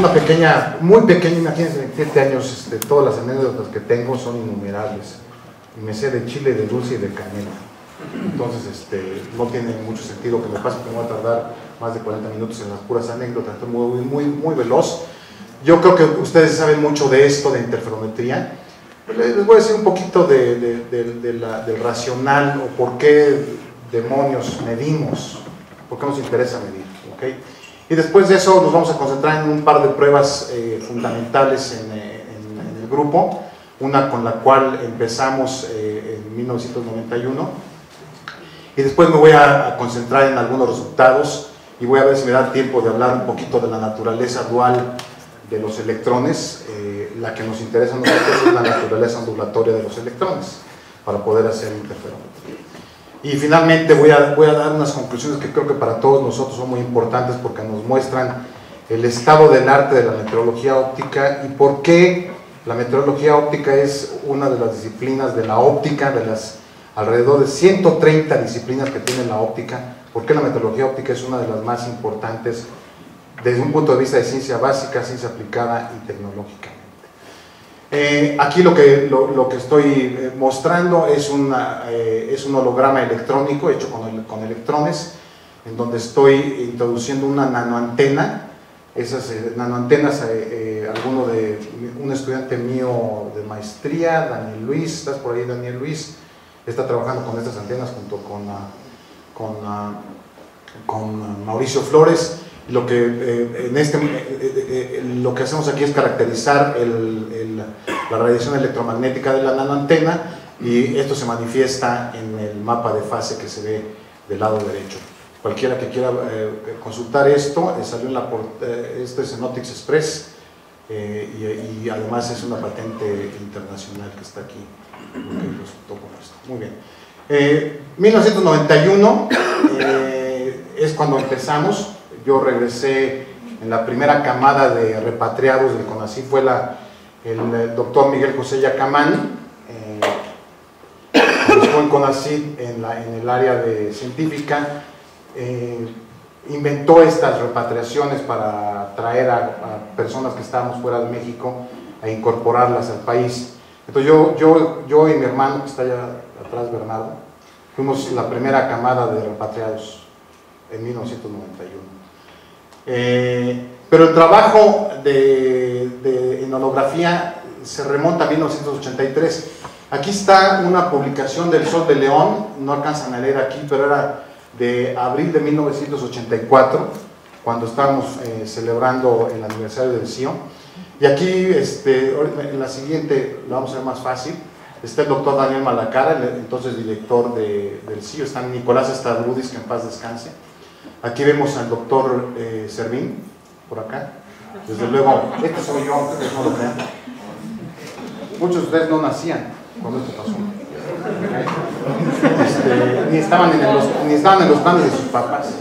una pequeña, muy pequeña, imagínense, 27 años, todas las anécdotas que tengo son innumerables. Y me sé de chile, de dulce y de canela. Entonces, no tiene mucho sentido que me pase, que me voy a tardar más de 40 minutos en las puras anécdotas. Estoy muy veloz. Yo creo que ustedes saben mucho de esto, de interferometría. Les voy a decir un poquito del racional, o por qué demonios medimos, por qué nos interesa medir, ¿okay? Y después de eso nos vamos a concentrar en un par de pruebas fundamentales en el grupo, una con la cual empezamos en 1991, y después me voy a concentrar en algunos resultados, y voy a ver si me da tiempo de hablar un poquito de la naturaleza dual de los electrones. La que nos interesa a nosotros es la naturaleza ondulatoria de los electrones, para poder hacer interferometría. Y finalmente voy a dar unas conclusiones que creo que para todos nosotros son muy importantes, porque nos muestran el estado del arte de la metrología óptica y por qué la metrología óptica es una de las disciplinas de la óptica, de las alrededor de 130 disciplinas que tiene la óptica, por qué la metrología óptica es una de las más importantes desde un punto de vista de ciencia básica, ciencia aplicada y tecnológica. Aquí lo que estoy mostrando es un holograma electrónico hecho con electrones, en donde estoy introduciendo una nanoantena. Esas nanoantenas, un estudiante mío de maestría, Daniel Luis, ¿estás por ahí, Daniel Luis? Está trabajando con estas antenas junto con Mauricio Flores. Lo que hacemos aquí es caracterizar la radiación electromagnética de la nanoantena, y esto se manifiesta en el mapa de fase que se ve del lado derecho. Cualquiera que quiera consultar esto, salió en esto es en Optics Express, y además es una patente internacional que está aquí, que resultó con esto. Muy bien. 1991 es cuando empezamos. Yo regresé en la primera camada de repatriados del CONACYT, fue el doctor Miguel José Yacamán, estuvo en CONACYT en el área de científica, inventó estas repatriaciones para traer a personas que estábamos fuera de México a incorporarlas al país. Entonces yo y mi hermano, que está allá atrás, Bernardo, fuimos la primera camada de repatriados en 1991. Pero el trabajo en holografía se remonta a 1983. Aquí está una publicación del Sol de León, no alcanzan a leer aquí, pero era de abril de 1984, cuando estábamos celebrando el aniversario del CIO. Y aquí, en la siguiente, lo vamos a ver más fácil, está el doctor Daniel Malacara, entonces director del CIO, está Nicolás Stavroudis, que en paz descanse. Aquí vemos al doctor Servín, por acá. Desde luego, este soy yo, aunque ustedes no lo crean. Muchos de ustedes no nacían cuando esto pasó. Ni estaban en los planes de sus papás.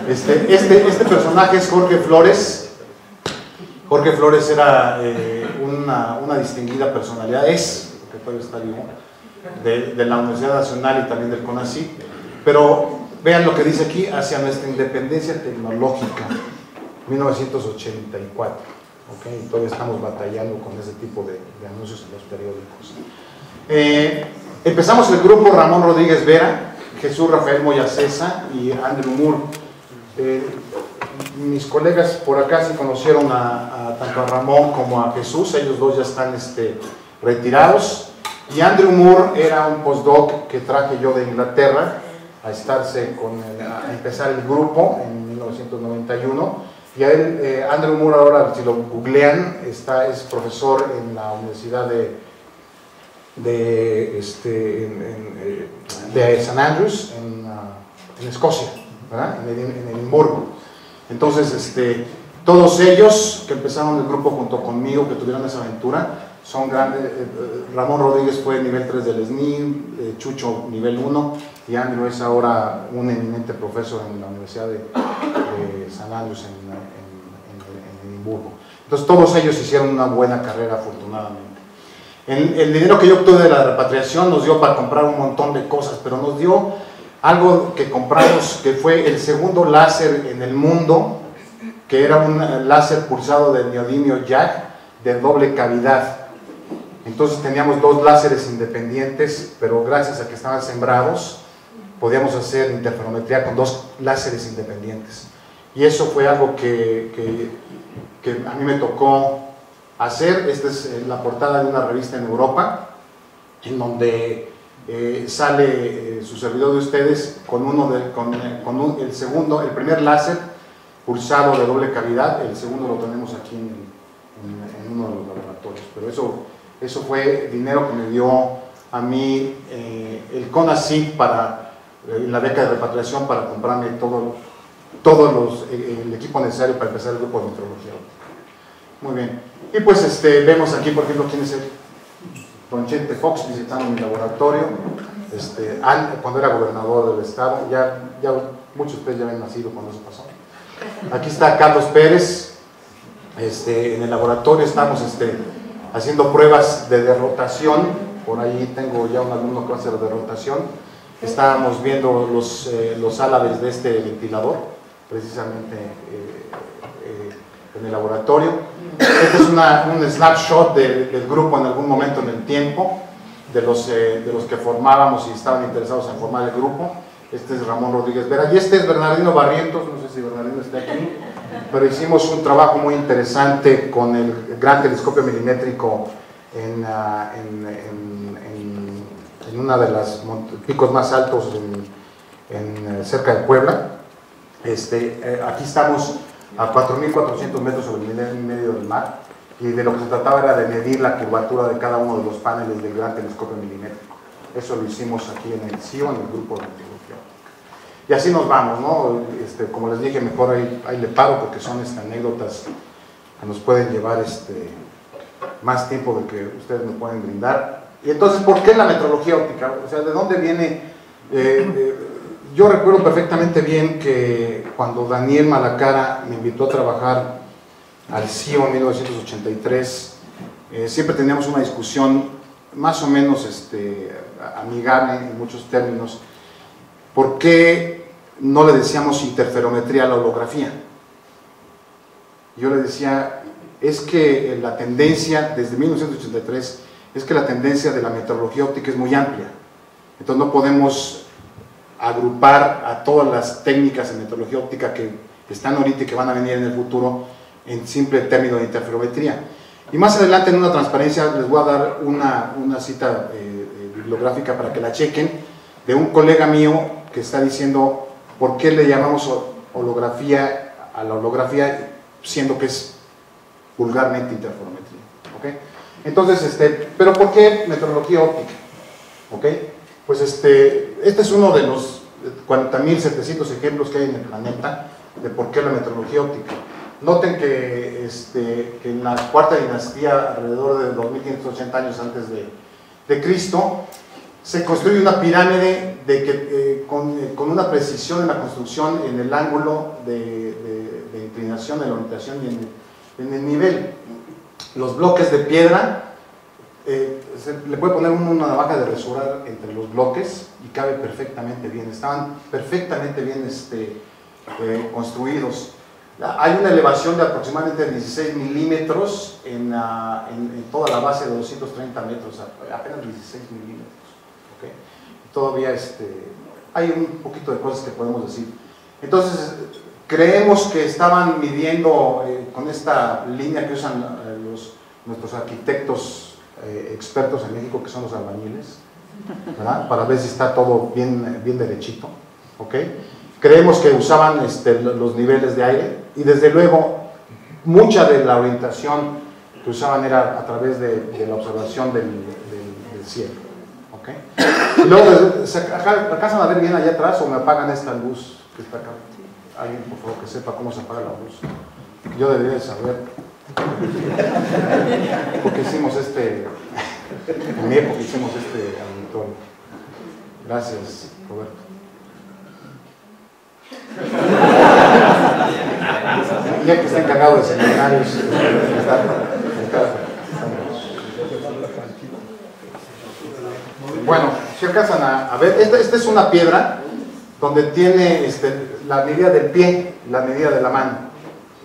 Este personaje es Jorge Flores. Jorge Flores era una distinguida personalidad, porque todavía está vivo, de la Universidad Nacional y también del CONACYT. Pero vean lo que dice aquí: hacia nuestra independencia tecnológica, 1984. ¿Okay? Todavía estamos batallando con ese tipo de anuncios en los periódicos. Empezamos el grupo Ramón Rodríguez Vera, Jesús Rafael Moyacesa y Andrew Moore. Mis colegas por acá sí conocieron tanto a Ramón como a Jesús. Ellos dos ya están retirados. Y Andrew Moore era un postdoc que traje yo de Inglaterra a empezar el grupo en 1991. Y a él, Andrew Moore, ahora si lo googlean, es profesor en la Universidad de St. Andrews en Escocia, ¿verdad? En Edimburgo. Entonces, todos ellos que empezaron el grupo junto conmigo, que tuvieron esa aventura, son grandes. Ramón Rodríguez fue nivel 3 del SNI, Chucho nivel 1, y Andrew es ahora un eminente profesor en la Universidad de St. Andrews en Edimburgo. Entonces todos ellos hicieron una buena carrera, afortunadamente. El dinero que yo obtuve de la repatriación nos dio para comprar un montón de cosas, pero nos dio algo que compramos, que fue el segundo láser en el mundo que era un láser pulsado de neodimio YAG de doble cavidad. Entonces teníamos dos láseres independientes, pero gracias a que estaban sembrados, podíamos hacer interferometría con dos láseres independientes. Y eso fue algo que a mí me tocó hacer. Esta es la portada de una revista en Europa, en donde sale su servidor de ustedes con el primer láser pulsado de doble cavidad. El segundo lo tenemos aquí en uno de los laboratorios, pero eso fue dinero que me dio a mí el CONACYT para la beca de repatriación, para comprarme el equipo necesario para empezar el grupo de metrología. Muy bien, y pues vemos aquí, por ejemplo, quién es el don Chente Fox visitando mi laboratorio, cuando era gobernador del estado. Ya muchos de ustedes ya habían nacido cuando eso pasó. Aquí está Carlos Pérez. En el laboratorio estamos haciendo pruebas de derrotación. Por ahí tengo ya un alumno que va a hacer de rotación. Estábamos viendo los álabes de este ventilador, precisamente en el laboratorio. Este es un snapshot del grupo en algún momento en el tiempo, de los que formábamos y estaban interesados en formar el grupo. Este es Ramón Rodríguez Vera, y este es Bernardino Barrientos. No sé si Bernardino está aquí, pero hicimos un trabajo muy interesante con el gran telescopio milimétrico en una de los picos más altos cerca de Puebla. Aquí estamos a 4.400 metros sobre el nivel medio del mar, y de lo que se trataba era de medir la curvatura de cada uno de los paneles del gran telescopio milimétrico. Eso lo hicimos aquí en el CIO, en el grupo de meteorología. Y así nos vamos, ¿no? Como les dije, mejor ahí le paro, porque son anécdotas que nos pueden llevar más tiempo del que ustedes me pueden brindar. Y entonces, ¿por qué la metrología óptica? O sea, ¿de dónde viene? Yo recuerdo perfectamente bien que cuando Daniel Malacara me invitó a trabajar al CIO en 1983, siempre teníamos una discusión más o menos amigable en muchos términos. ¿Por qué no le decíamos interferometría a la holografía? Yo le decía, es que la tendencia desde 1983 es que la tendencia de la metrología óptica es muy amplia. Entonces no podemos agrupar a todas las técnicas en metrología óptica que están ahorita y que van a venir en el futuro en simple término de interferometría. Y más adelante en una transparencia les voy a dar una cita bibliográfica para que la chequen, de un colega mío que está diciendo por qué le llamamos holografía a la holografía, siendo que es vulgarmente interferometría. ¿Okay? Entonces, ¿pero por qué metrología óptica? ¿Okay? Pues este es uno de los 40.700 ejemplos que hay en el planeta de por qué la metrología óptica. Noten que en la cuarta dinastía, alrededor de 2580 años antes de Cristo, se construye una pirámide con una precisión en la construcción, en el ángulo de inclinación, en la orientación y en el nivel. Los bloques de piedra, se le puede poner una navaja de rasurar entre los bloques y cabe perfectamente bien. Estaban perfectamente bien construidos. Hay una elevación de aproximadamente 16 milímetros en toda la base de 230 metros, apenas 16 milímetros. ¿Okay? Todavía hay un poquito de cosas que podemos decir. Entonces, creemos que estaban midiendo con esta línea que usan nuestros arquitectos expertos en México, que son los albañiles, ¿verdad? Para ver si está todo bien derechito. ¿Okay? Creemos que usaban los niveles de aire, y desde luego mucha de la orientación que usaban era a través de la observación del cielo. ¿Okay? Y luego, ¿alcanzan a ver bien allá atrás o me apagan esta luz que está acá? Alguien, por favor, que sepa cómo se apaga la luz. Yo debería saber. Porque hicimos en mi época hicimos auditorio. Gracias, Roberto. Ya que está encargado de seminarios, bueno, si alcanzan a ver, esta es una piedra donde tiene la medida del pie, la medida de la mano.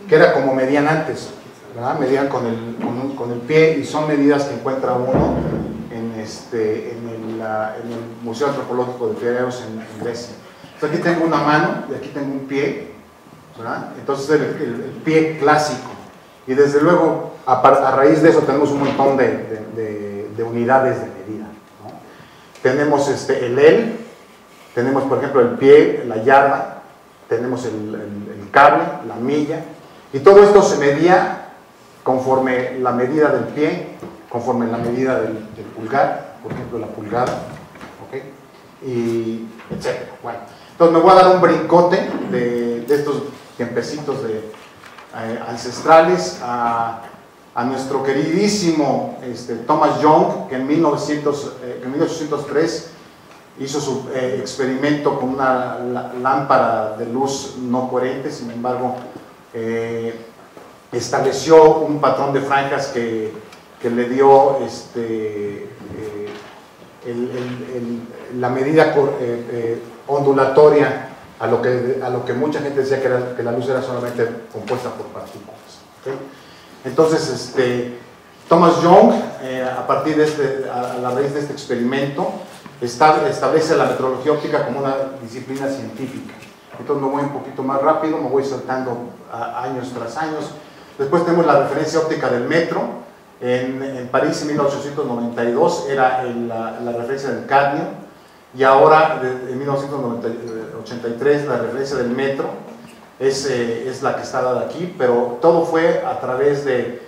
que era como medían antes, ¿verdad? Medían con el pie, y son medidas que encuentra uno en el Museo Antropológico de Piraeus en Grecia. Entonces aquí tengo una mano y aquí tengo un pie, ¿verdad? Entonces el pie clásico, y desde luego a raíz de eso tenemos un montón de unidades de medida, ¿no? Tenemos el tenemos por ejemplo el pie, la yarda, tenemos el cable, la milla, y todo esto se medía conforme la medida del pie, conforme la medida del pulgar, por ejemplo la pulgada, ¿ok? Y etcétera. Bueno, entonces me voy a dar un brincote de estos tiempecitos ancestrales a nuestro queridísimo Thomas Young, que en 1803 hizo su experimento con una lámpara de luz no coherente. Sin embargo, estableció un patrón de franjas que le dio la medida ondulatoria a lo que mucha gente decía que la luz era solamente compuesta por partículas, ¿okay? Entonces Thomas Young, a raíz de este experimento, establece la metrología óptica como una disciplina científica. Entonces me voy un poquito más rápido, me voy saltando años tras años. Después tenemos la referencia óptica del metro. En París en 1892 era la referencia del cadmio, y ahora en 1983 la referencia del metro es la que está dada aquí, pero todo fue a través de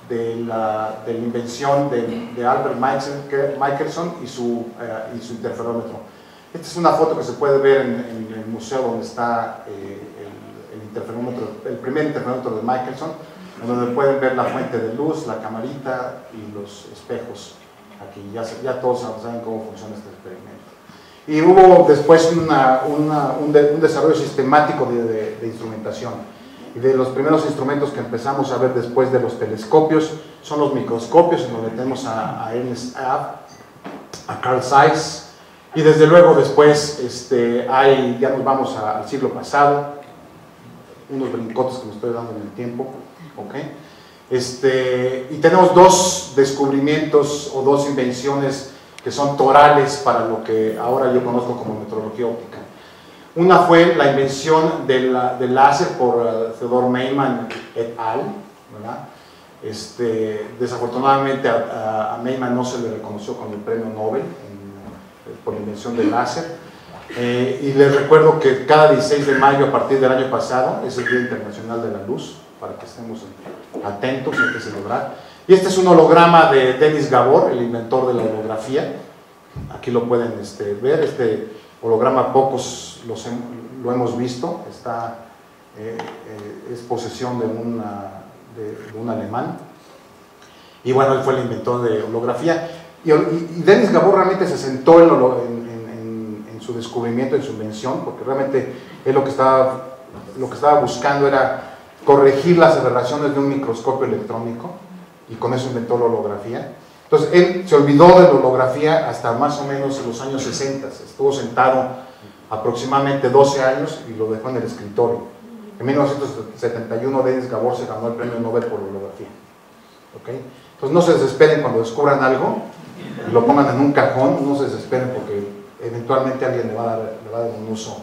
la invención de Albert Michelson y su interferómetro. Esta es una foto que se puede ver en el museo donde está el primer interferómetro de Michelson, donde pueden ver la fuente de luz, la camarita y los espejos. Aquí ya todos saben cómo funciona este experimento. Y hubo después un desarrollo sistemático de instrumentación. Y de los primeros instrumentos que empezamos a ver después de los telescopios son los microscopios, en donde tenemos a Ernst Abbe, a Carl Zeiss, y desde luego después ya nos vamos al siglo pasado, unos brincotes que me estoy dando en el tiempo, ¿okay? Y tenemos dos descubrimientes o dos invenciones que son torales para lo que ahora yo conozco como metrología óptica. Una fue la invención del láser por Theodor Maiman et al., ¿verdad? Desafortunadamente a Maiman no se le reconoció con el premio Nobel por la invención del láser. Y les recuerdo que cada 16 de mayo a partir del año pasado es el Día Internacional de la Luz, para que estemos atentos, hay que celebrar. Y este es un holograma de Denis Gabor, el inventor de la holografía. Aquí lo pueden ver. Este holograma pocos lo hemos visto. Es posesión de un alemán. Y bueno, él fue el inventor de holografía. Y Denis Gabor realmente se sentó en su descubrimiento, en su invención, porque realmente él lo que estaba buscando era corregir las aberraciones de un microscopio electrónico, y con eso inventó la holografía. Entonces él se olvidó de la holografía hasta más o menos los años 60, estuvo sentado aproximadamente 12 años y lo dejó en el escritorio. En 1971 Denis Gabor se ganó el premio Nobel por holografía, ¿okay? Entonces no se desesperen cuando descubran algo y lo pongan en un cajón, no se desesperen porque eventualmente alguien le va a dar un uso.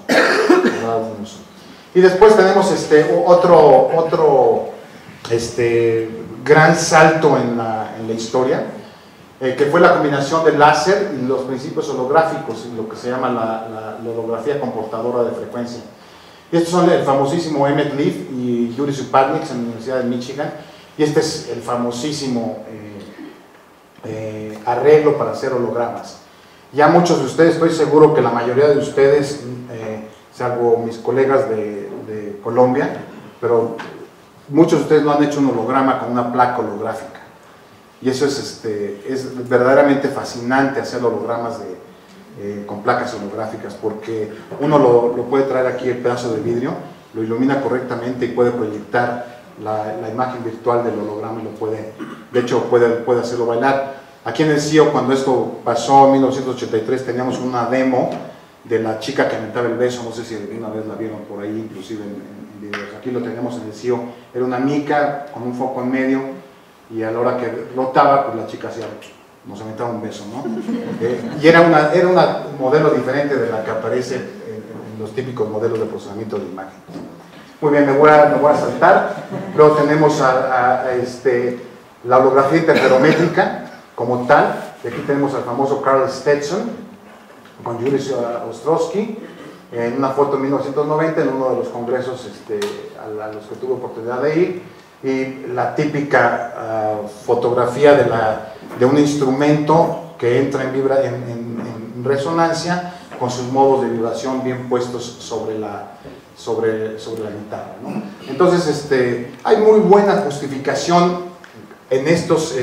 Y después tenemos otro gran salto en la historia, que fue la combinación del láser y los principios holográficos, y lo que se llama la holografía comportadora de frecuencia. Y estos son el famosísimo Emmett Leaf y Yuri Supadnik en la Universidad de Michigan, y este es el famosísimo arreglo para hacer hologramas. Ya muchos de ustedes, estoy seguro que la mayoría de ustedes, salvo mis colegas de Colombia, pero muchos de ustedes no han hecho un holograma con una placa holográfica, y eso es verdaderamente fascinante, hacer hologramas con placas holográficas, porque uno lo puede traer aquí, el pedazo de vidrio, lo ilumina correctamente y puede proyectar la imagen virtual del holograma, y de hecho puede hacerlo bailar. Aquí en el CIO, cuando esto pasó en 1983, teníamos una demo de la chica que aventaba el beso, no sé si alguna vez la vieron por ahí, inclusive en videos. Aquí lo tenemos en el CIO, era una mica con un foco en medio, y a la hora que rotaba, pues la chica hacía, nos aventaba un beso, ¿no? Y era una modelo diferente de la que aparece en los típicos modelos de procesamiento de imágenes. Muy bien, me voy a saltar. Luego tenemos la holografía interferométrica como tal. Y aquí tenemos al famoso Carl Stetson con Julius Ostrowski en una foto en 1990 en uno de los congresos a los que tuve oportunidad de ir, y la típica fotografía de un instrumento que entra en resonancia con sus modos de vibración bien puestos sobre la guitarra, ¿no? Entonces hay muy buena justificación en estos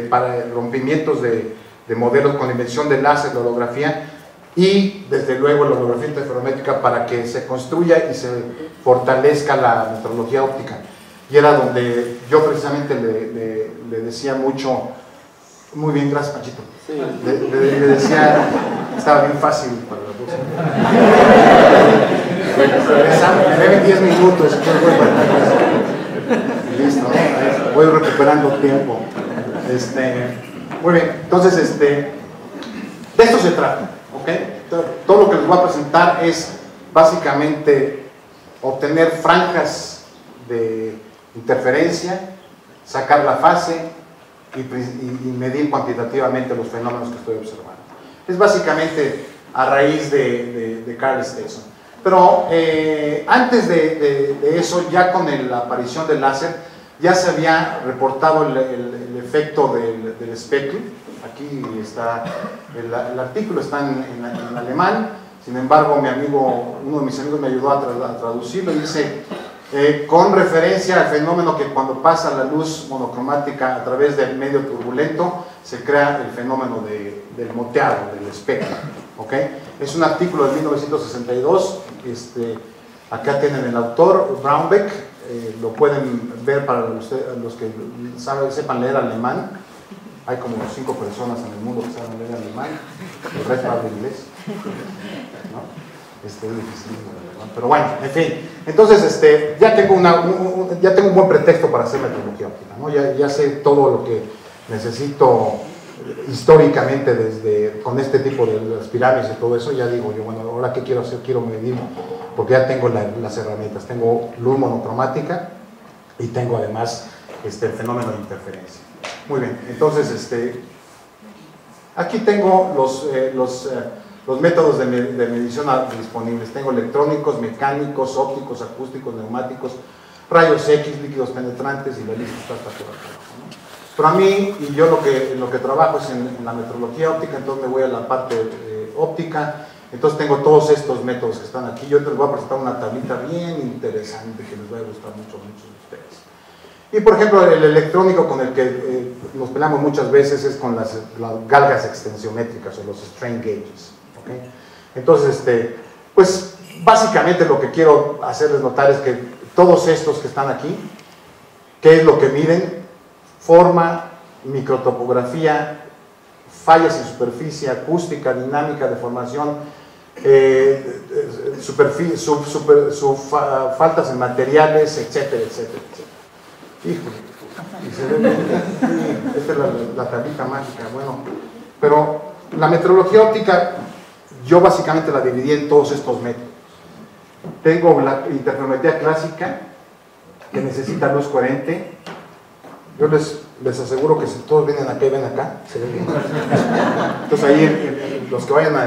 para rompimientos de modelos con invención de láser, de holografía, y desde luego la holografía interferométrica para que se construya y se fortalezca la metrología óptica. Y era donde yo precisamente le decía mucho, muy bien, gracias Panchito, sí. Le decía, estaba bien fácil para la cosa. Me deben 10 minutos, listo, ¿no? Voy recuperando tiempo. Muy bien, entonces de esto se trata, ¿ok? Todo lo que les voy a presentar es básicamente obtener franjas de interferencia, sacar la fase y medir cuantitativamente los fenómenos que estoy observando. Es básicamente a raíz de Carl Stetson. Pero antes de eso, ya con la aparición del láser, ya se había reportado el efecto del espectro. Aquí está, el artículo está en alemán, sin embargo uno de mis amigos me ayudó a traducirlo, y dice, con referencia al fenómeno que cuando pasa la luz monocromática a través del medio turbulento, se crea el fenómeno del moteado, del espectro. ¿Okay? Es un artículo de 1962, acá tienen el autor, Braunbeck, lo pueden ver para los que sepan leer alemán. Hay como 5 personas en el mundo que saben leer alemán, el resto habla inglés, ¿no? Es difícil, pero bueno, en fin. Entonces, ya tengo un buen pretexto para hacer metrología óptica, ¿no? Ya sé todo lo que necesito históricamente con este tipo de las pirámides y todo eso. Ya digo yo, bueno, ahora qué quiero hacer, quiero medir, porque ya tengo las herramientas, tengo luz monocromática y tengo además el fenómeno de interferencia. Muy bien, entonces aquí tengo los métodos de medición disponibles. Tengo electrónicos, mecánicos, ópticos, acústicos, neumáticos, rayos X, líquidos penetrantes, y la lista está por acá, ¿no? Pero a mí, y yo lo que trabajo es en la metrología óptica, entonces me voy a la parte óptica. Entonces tengo todos estos métodos que están aquí. Yo les voy a presentar una tablita bien interesante que les va a gustar mucho a muchos de ustedes. Y por ejemplo, el electrónico con el que nos peleamos muchas veces es con las galgas extensiométricas o los strain gauges, ¿okay? Entonces, pues básicamente lo que quiero hacerles notar es que todos estos que están aquí, ¿qué es lo que miden? Forma, microtopografía, fallas en superficie, acústica, dinámica, deformación, faltas en materiales, etcétera, etcétera, etcétera. Híjole, y se ve bien, esta es la tablita mágica. Bueno, pero la metrología óptica yo básicamente la dividí en todos estos métodos. Tengo la interferometría clásica, que necesita luz coherente. Yo les aseguro que si todos vienen acá y ven acá, se ve bien. Entonces ahí los que vayan a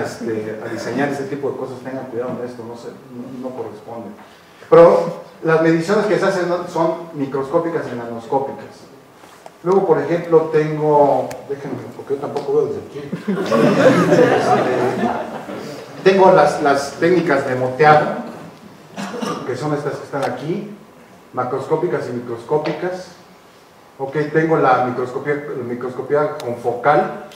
diseñar este tipo de cosas tengan cuidado de esto, no corresponde. Pero las mediciones que se hacen son microscópicas y nanoscópicas. Luego, por ejemplo, tengo, déjenme, porque yo tampoco veo desde aquí. Tengo las técnicas de moteado, que son estas que están aquí, macroscópicas y microscópicas. Ok, tengo la microscopía confocal,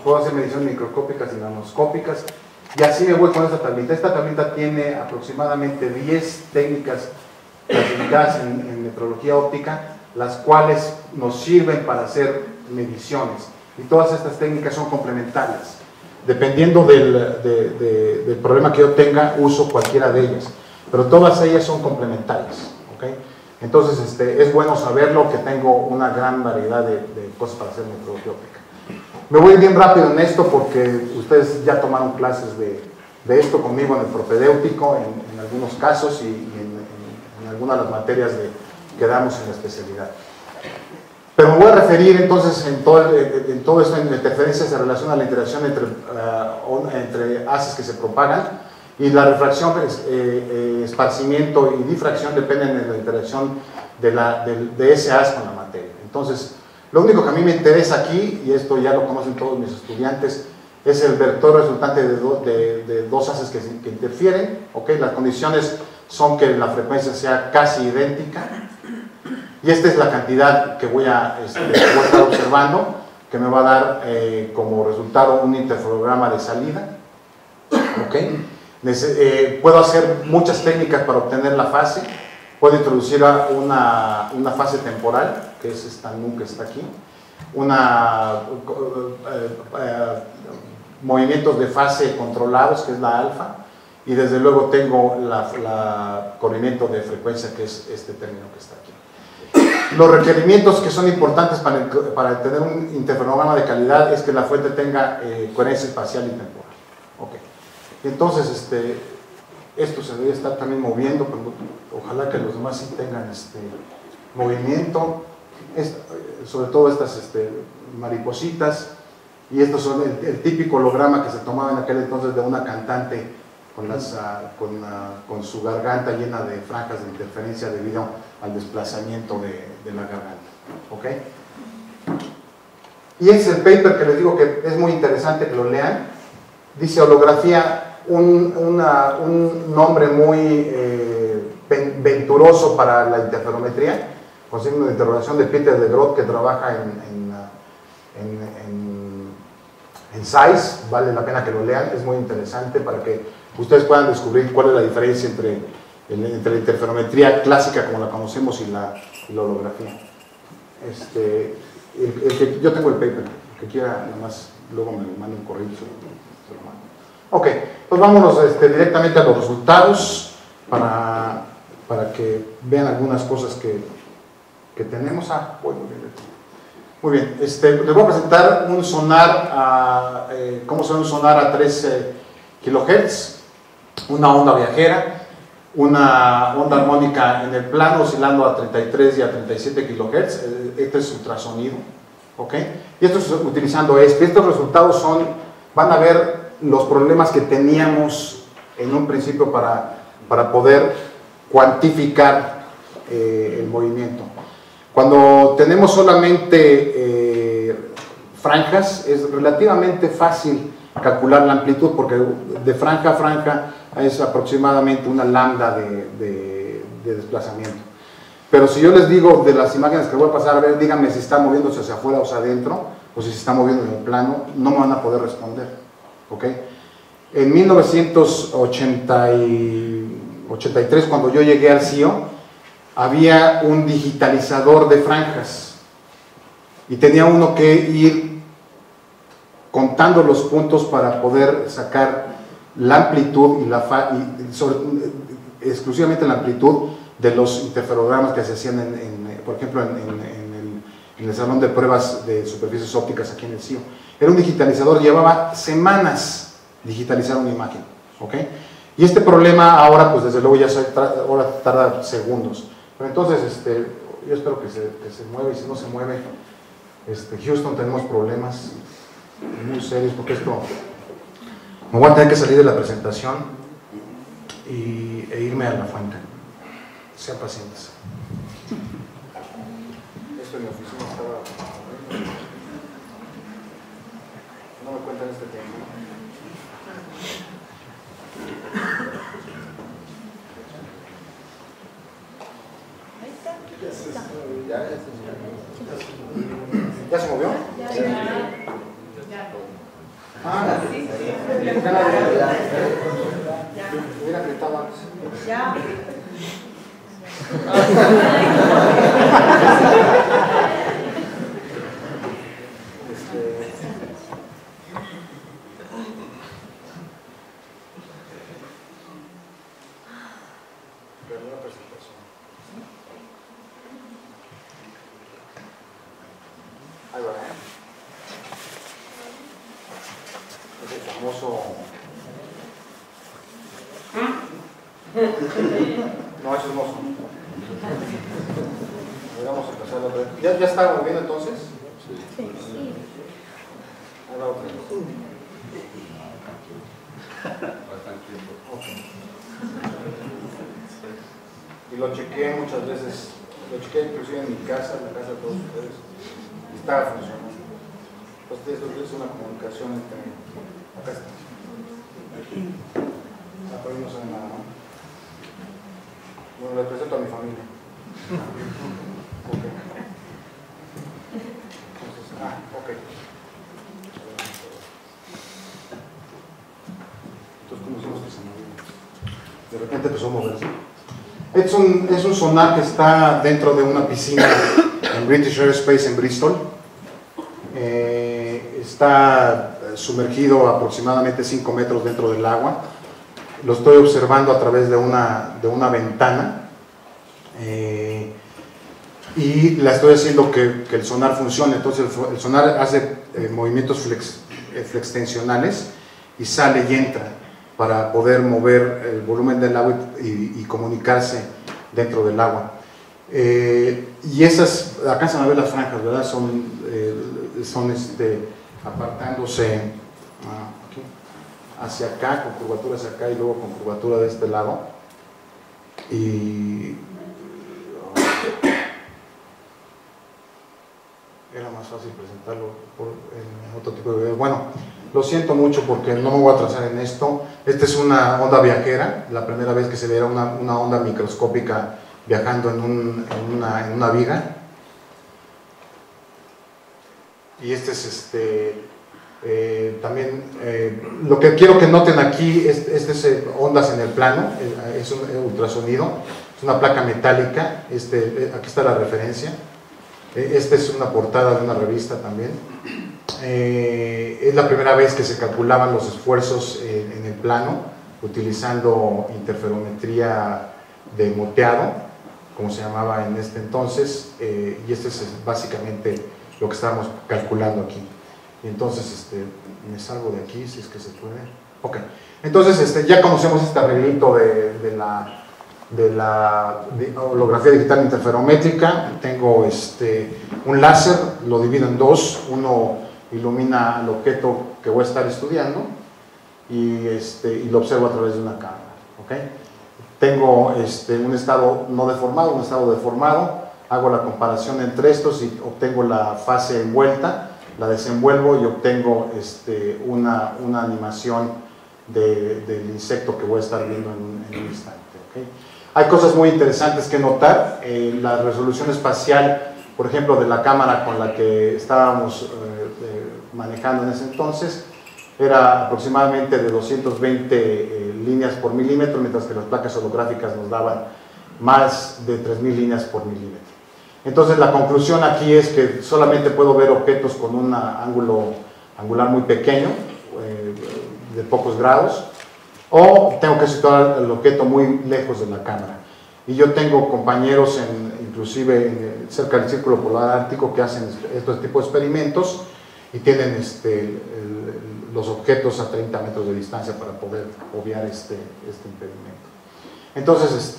puedo hacer mediciones microscópicas y nanoscópicas, y así me voy con esta tablita. Esta tablita tiene aproximadamente 10 técnicas clasificadas en metrología óptica, las cuales nos sirven para hacer mediciones, y todas estas técnicas son complementarias. Dependiendo del problema que yo tenga, uso cualquiera de ellas. pero todas ellas son complementarias, ¿ok? Entonces es bueno saberlo, que tengo una gran variedad de cosas para hacer metrología óptica. Me voy bien rápido en esto porque ustedes ya tomaron clases de esto conmigo en el propedéutico, en algunos casos y en algunas de las materias que damos en la especialidad. Pero me voy a referir entonces en todo esto, en interferencias en relación a la interacción entre haces que se propagan, y la refracción, esparcimiento y difracción dependen de la interacción de ese haz con la materia. Entonces, lo único que a mí me interesa aquí, y esto ya lo conocen todos mis estudiantes, es el vector resultante de dos haces que interfieren, ¿ok? Las condiciones son que la frecuencia sea casi idéntica, y esta es la cantidad que voy a estar observando, que me va a dar como resultado un interferograma de salida, ¿ok? Puedo hacer muchas técnicas para obtener la fase. Puedo introducir una fase temporal, que es esta nu que está aquí, movimientos de fase controlados, que es la alfa, y desde luego tengo la corrimiento de frecuencia, que es este término que está aquí. Los requerimientos que son importantes para tener un interferograma de calidad es que la fuente tenga coherencia espacial y temporal. Okay. Entonces, esto se debe estar también moviendo, pero ojalá que los demás sí tengan movimiento, sobre todo estas maripositas, y estos son el típico holograma que se tomaba en aquel entonces de una cantante con su garganta llena de franjas de interferencia debido al desplazamiento de la garganta. ¿Okay? Y ese es el paper que les digo que es muy interesante que lo lean. Dice holografía, un nombre muy venturoso para la interferometría, con signo de interrogación, de Peter de Groot, que trabaja en SAIS. Vale la pena que lo lean, es muy interesante para que ustedes puedan descubrir cuál es la diferencia entre la interferometría clásica como la conocemos y la holografía. Yo tengo el paper, el que quiera, nada más luego me manda un correo y se lo mando. Ok, pues vámonos directamente a los resultados para que vean algunas cosas que tenemos. Muy bien, les voy a presentar un sonar, cómo suena un sonar a 3 kHz, una onda viajera, una onda armónica en el plano oscilando a 33 y a 37 kHz, este es ultrasonido, ¿ok? Y esto es utilizando estos resultados van a ver los problemas que teníamos en un principio para poder cuantificar el movimiento. Cuando tenemos solamente franjas, es relativamente fácil calcular la amplitud, porque de franja a franja es aproximadamente una lambda de desplazamiento. Pero si yo les digo de las imágenes que voy a pasar, a ver, díganme si está moviéndose hacia afuera o hacia adentro, o si se está moviendo en el plano, no me van a poder responder. ¿Okay? En 1983, cuando yo llegué al CIO, había un digitalizador de franjas y tenía uno que ir contando los puntos para poder sacar la amplitud exclusivamente la amplitud de los interferogramas que se hacían por ejemplo en el salón de pruebas de superficies ópticas aquí en el CIO. Era un digitalizador, llevaba semanas digitalizar una imagen, ¿ok? Y este problema ahora, pues desde luego ya ahora tarda segundos. Pero entonces, yo espero que se mueva, y si no se mueve, Houston, tenemos problemas muy serios, porque me voy a tener que salir de la presentación e irme a la fuente. Sean pacientes. Esto en mi oficina estaba... No me cuentan este tiempo. ¿Ya se movió? Ah, hubiera gritado antes. Ya. famoso... No, eso es mozo. Vamos a empezar otra vez. ¿Ya está moviendo entonces? Sí. Ahí va otra vez. Okay. Y lo chequeé muchas veces, lo chequeé inclusive en mi casa, en la casa de todos ustedes, y estaba funcionando. Entonces esto es una comunicación entre... Acá está. Por ahí no sabe nada, ¿no? Bueno, le presento a mi familia. Okay. Entonces, ok. Entonces, ¿cómo hicimos que se movió? De repente empezó a moverse. Es un sonar que está dentro de una piscina en British Aerospace en Bristol. Está sumergido aproximadamente 5 metros dentro del agua. Lo estoy observando a través de una ventana y la estoy haciendo que el sonar funcione. Entonces el sonar hace movimientos flextensionales y sale y entra para poder mover el volumen del agua y comunicarse dentro del agua. Y esas, alcanzan a ver las franjas, ¿verdad? Son apartándose aquí, hacia acá, con curvatura hacia acá y luego con curvatura de este lado. Y era más fácil presentarlo en otro tipo de video. Bueno, lo siento mucho porque no me voy a atrasar en esto. Esta es una onda viajera, la primera vez que se viera una onda microscópica viajando en una viga. Y este es también lo que quiero que noten aquí es ondas en el plano, es un ultrasonido, es una placa metálica, aquí está la referencia. Esta es una portada de una revista también. Es la primera vez que se calculaban los esfuerzos en el plano utilizando interferometría de moteado, como se llamaba en este entonces, y este es básicamente lo que estábamos calculando aquí. Y entonces me salgo de aquí si es que se puede. Ok, entonces ya conocemos este arreglito de la holografía digital interferométrica. Tengo un láser, lo divido en dos. Uno ilumina el objeto que voy a estar estudiando y lo observo a través de una cámara. ¿Okay? Tengo un estado no deformado, un estado deformado. Hago la comparación entre estos y obtengo la fase envuelta, la desenvuelvo y obtengo una animación del insecto que voy a estar viendo en un instante. ¿Okay? Hay cosas muy interesantes que notar. La resolución espacial, por ejemplo, de la cámara con la que estábamos manejando en ese entonces, era aproximadamente de 220 líneas por milímetro, mientras que las placas holográficas nos daban más de 3000 líneas por milímetro. Entonces la conclusión aquí es que solamente puedo ver objetos con un ángulo angular muy pequeño, de pocos grados, o tengo que situar el objeto muy lejos de la cámara. Y yo tengo compañeros, inclusive cerca del Círculo Polar Ártico, que hacen estos tipos de experimentos y tienen los objetos a 30 metros de distancia para poder obviar este impedimento. Entonces,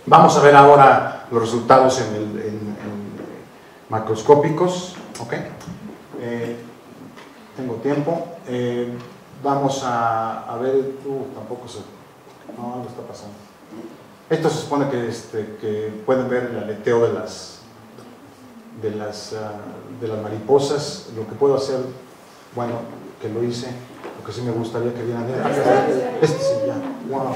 vamos a ver ahora los resultados en macroscópicos. ¿Okay? Tengo tiempo. Vamos a ver, tampoco sé, no, algo está pasando. Esto se supone que pueden ver el aleteo de las mariposas. Lo que puedo hacer, bueno, que lo hice, lo que sí me gustaría que vieran. Sí, ya, wow.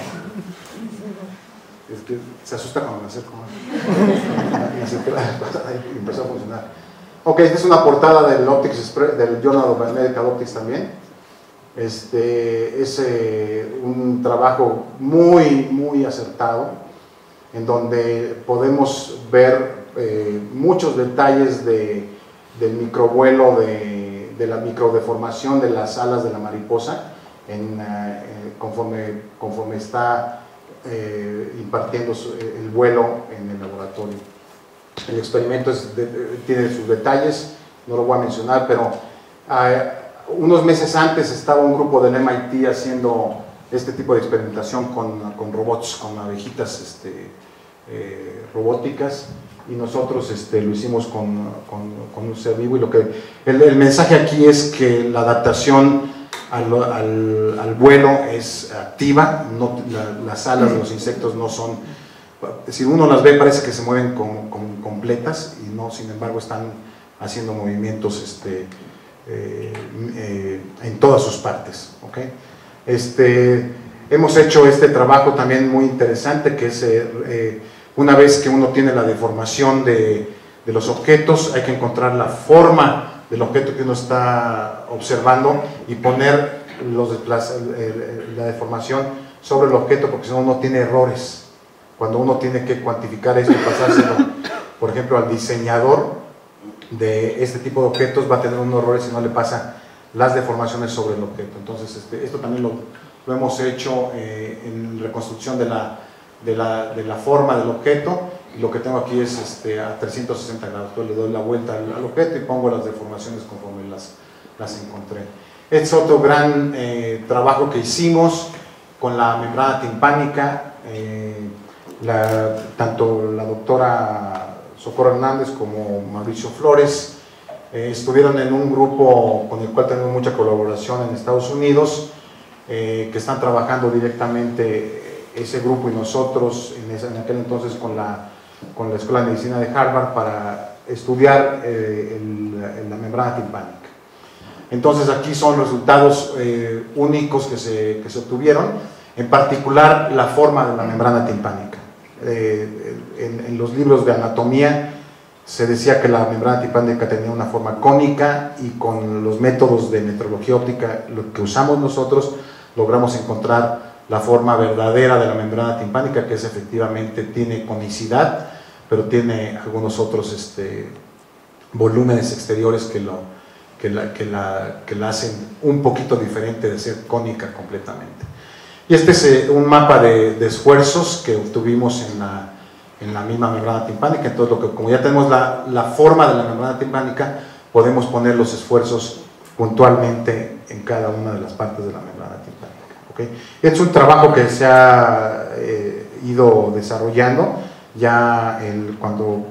Es que se asusta cuando me acerco. Y empezó a funcionar. Ok, esta es una portada del Journal of Medical Optics también. Es un trabajo muy acertado, en donde podemos ver muchos detalles del microvuelo, de la microdeformación de las alas de la mariposa conforme está impartiendo el vuelo en el laboratorio. El experimento tiene sus detalles, no lo voy a mencionar, pero Unos meses antes estaba un grupo del MIT haciendo este tipo de experimentación con robots, con abejitas robóticas, y nosotros lo hicimos con un ser vivo. Y lo que el mensaje aquí es que la adaptación al vuelo es activa, las alas de los insectos no son, si uno las ve parece que se mueven completas, y no, sin embargo están haciendo movimientos en todas sus partes, ¿okay? Hemos hecho este trabajo también muy interesante, que es una vez que uno tiene la deformación de los objetos, hay que encontrar la forma del objeto que uno está observando y poner la deformación sobre el objeto, porque si no uno tiene errores. Cuando uno tiene que cuantificar esto y pasárselo, por ejemplo, al diseñador de este tipo de objetos, va a tener unos errores si no le pasa las deformaciones sobre el objeto. Entonces, esto también lo hemos hecho en reconstrucción de la forma del objeto, y lo que tengo aquí es a 360 grados. Entonces le doy la vuelta al objeto y pongo las deformaciones conforme las encontré. Este es otro gran trabajo que hicimos con la membrana timpánica. Tanto la doctora Socorro Hernández como Mauricio Flores estuvieron en un grupo con el cual tenemos mucha colaboración en Estados Unidos, que están trabajando directamente ese grupo y nosotros en aquel entonces con la Escuela de Medicina de Harvard, para estudiar la membrana timpánica. Entonces aquí son resultados únicos que se obtuvieron, en particular la forma de la membrana timpánica. En los libros de anatomía se decía que la membrana timpánica tenía una forma cónica, y con los métodos de metrología óptica, lo que usamos nosotros, logramos encontrar la forma verdadera de la membrana timpánica, que es efectivamente, tiene conicidad, pero tiene algunos otros volúmenes exteriores que la hacen un poquito diferente de ser cónica completamente. Y este es un mapa de esfuerzos que obtuvimos en la misma membrana timpánica. Entonces, como ya tenemos la forma de la membrana timpánica, podemos poner los esfuerzos puntualmente en cada una de las partes de la membrana timpánica, ¿okay? Es un trabajo que se ha ido desarrollando. Ya cuando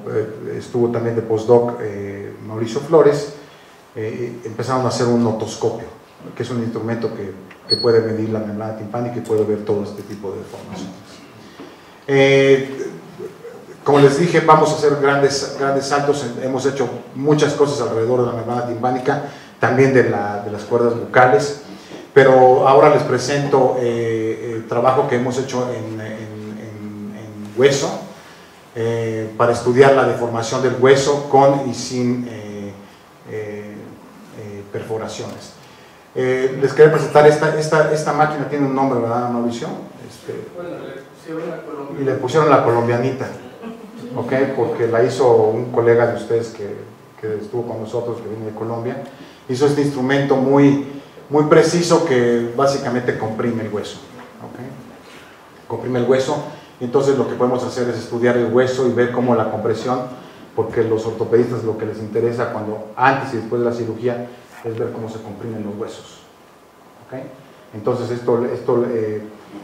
estuvo también de postdoc Mauricio Flores, empezaron a hacer un otoscopio, que es un instrumento que puede medir la membrana timpánica y puede ver todo este tipo de deformaciones. Como les dije, vamos a hacer grandes saltos. Hemos hecho muchas cosas alrededor de la membrana timpánica, también de las cuerdas bucales, pero ahora les presento el trabajo que hemos hecho en hueso, para estudiar la deformación del hueso con y sin perforaciones. Les quería presentar esta máquina. Tiene un nombre, ¿verdad, Mauricio? Bueno, le pusieron la colombianita. Y le pusieron la colombianita, ¿okay? Porque la hizo un colega de ustedes que estuvo con nosotros, que viene de Colombia. Hizo este instrumento muy preciso, que básicamente comprime el hueso, ¿okay? Comprime el hueso. Y entonces lo que podemos hacer es estudiar el hueso y ver cómo la compresión, porque los ortopedistas lo que les interesa antes y después de la cirugía es ver cómo se comprimen los huesos, ¿okay? Entonces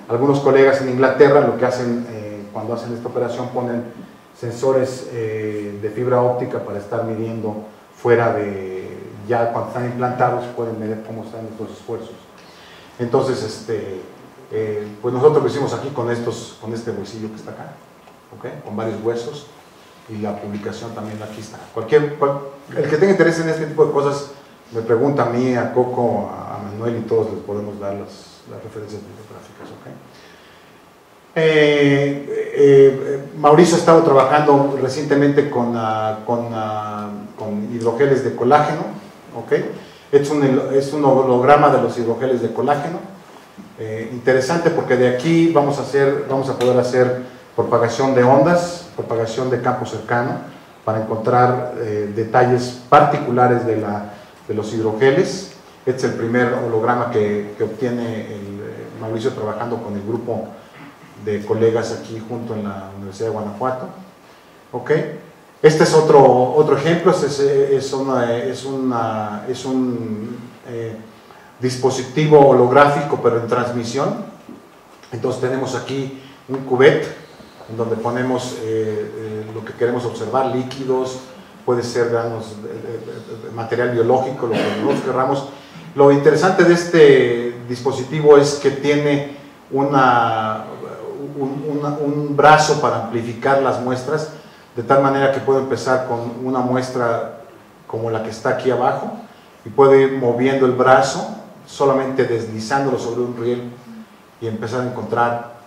algunos colegas en Inglaterra lo que hacen cuando hacen esta operación, ponen sensores de fibra óptica para estar midiendo fuera ya cuando están implantados, pueden medir cómo están estos esfuerzos. Entonces pues nosotros lo hicimos aquí con este huesillo que está acá, ¿okay? Con varios huesos, y la publicación también aquí está. El que tenga interés en este tipo de cosas me pregunta a mí, a Coco, a Manuel, y todos les podemos dar las referencias bibliográficas, ¿okay? Mauricio ha estado trabajando recientemente con hidrogeles de colágeno, ¿okay? Es un holograma de los hidrogeles de colágeno. Interesante, porque de aquí vamos a poder hacer propagación de ondas, propagación de campo cercano, para encontrar detalles particulares de los hidrogeles. Este es el primer holograma que obtiene Mauricio trabajando con el grupo de colegas aquí junto en la Universidad de Guanajuato, ¿okay? Este es otro ejemplo. Es un dispositivo holográfico pero en transmisión. Entonces tenemos aquí un cubet en donde ponemos lo que queremos observar, líquidos, puede ser granos, material biológico, lo que nosotros queramos. Lo interesante de este dispositivo es que tiene un brazo para amplificar las muestras, de tal manera que puedo empezar con una muestra como la que está aquí abajo y puedo ir moviendo el brazo, solamente deslizándolo sobre un riel y empezar a encontrar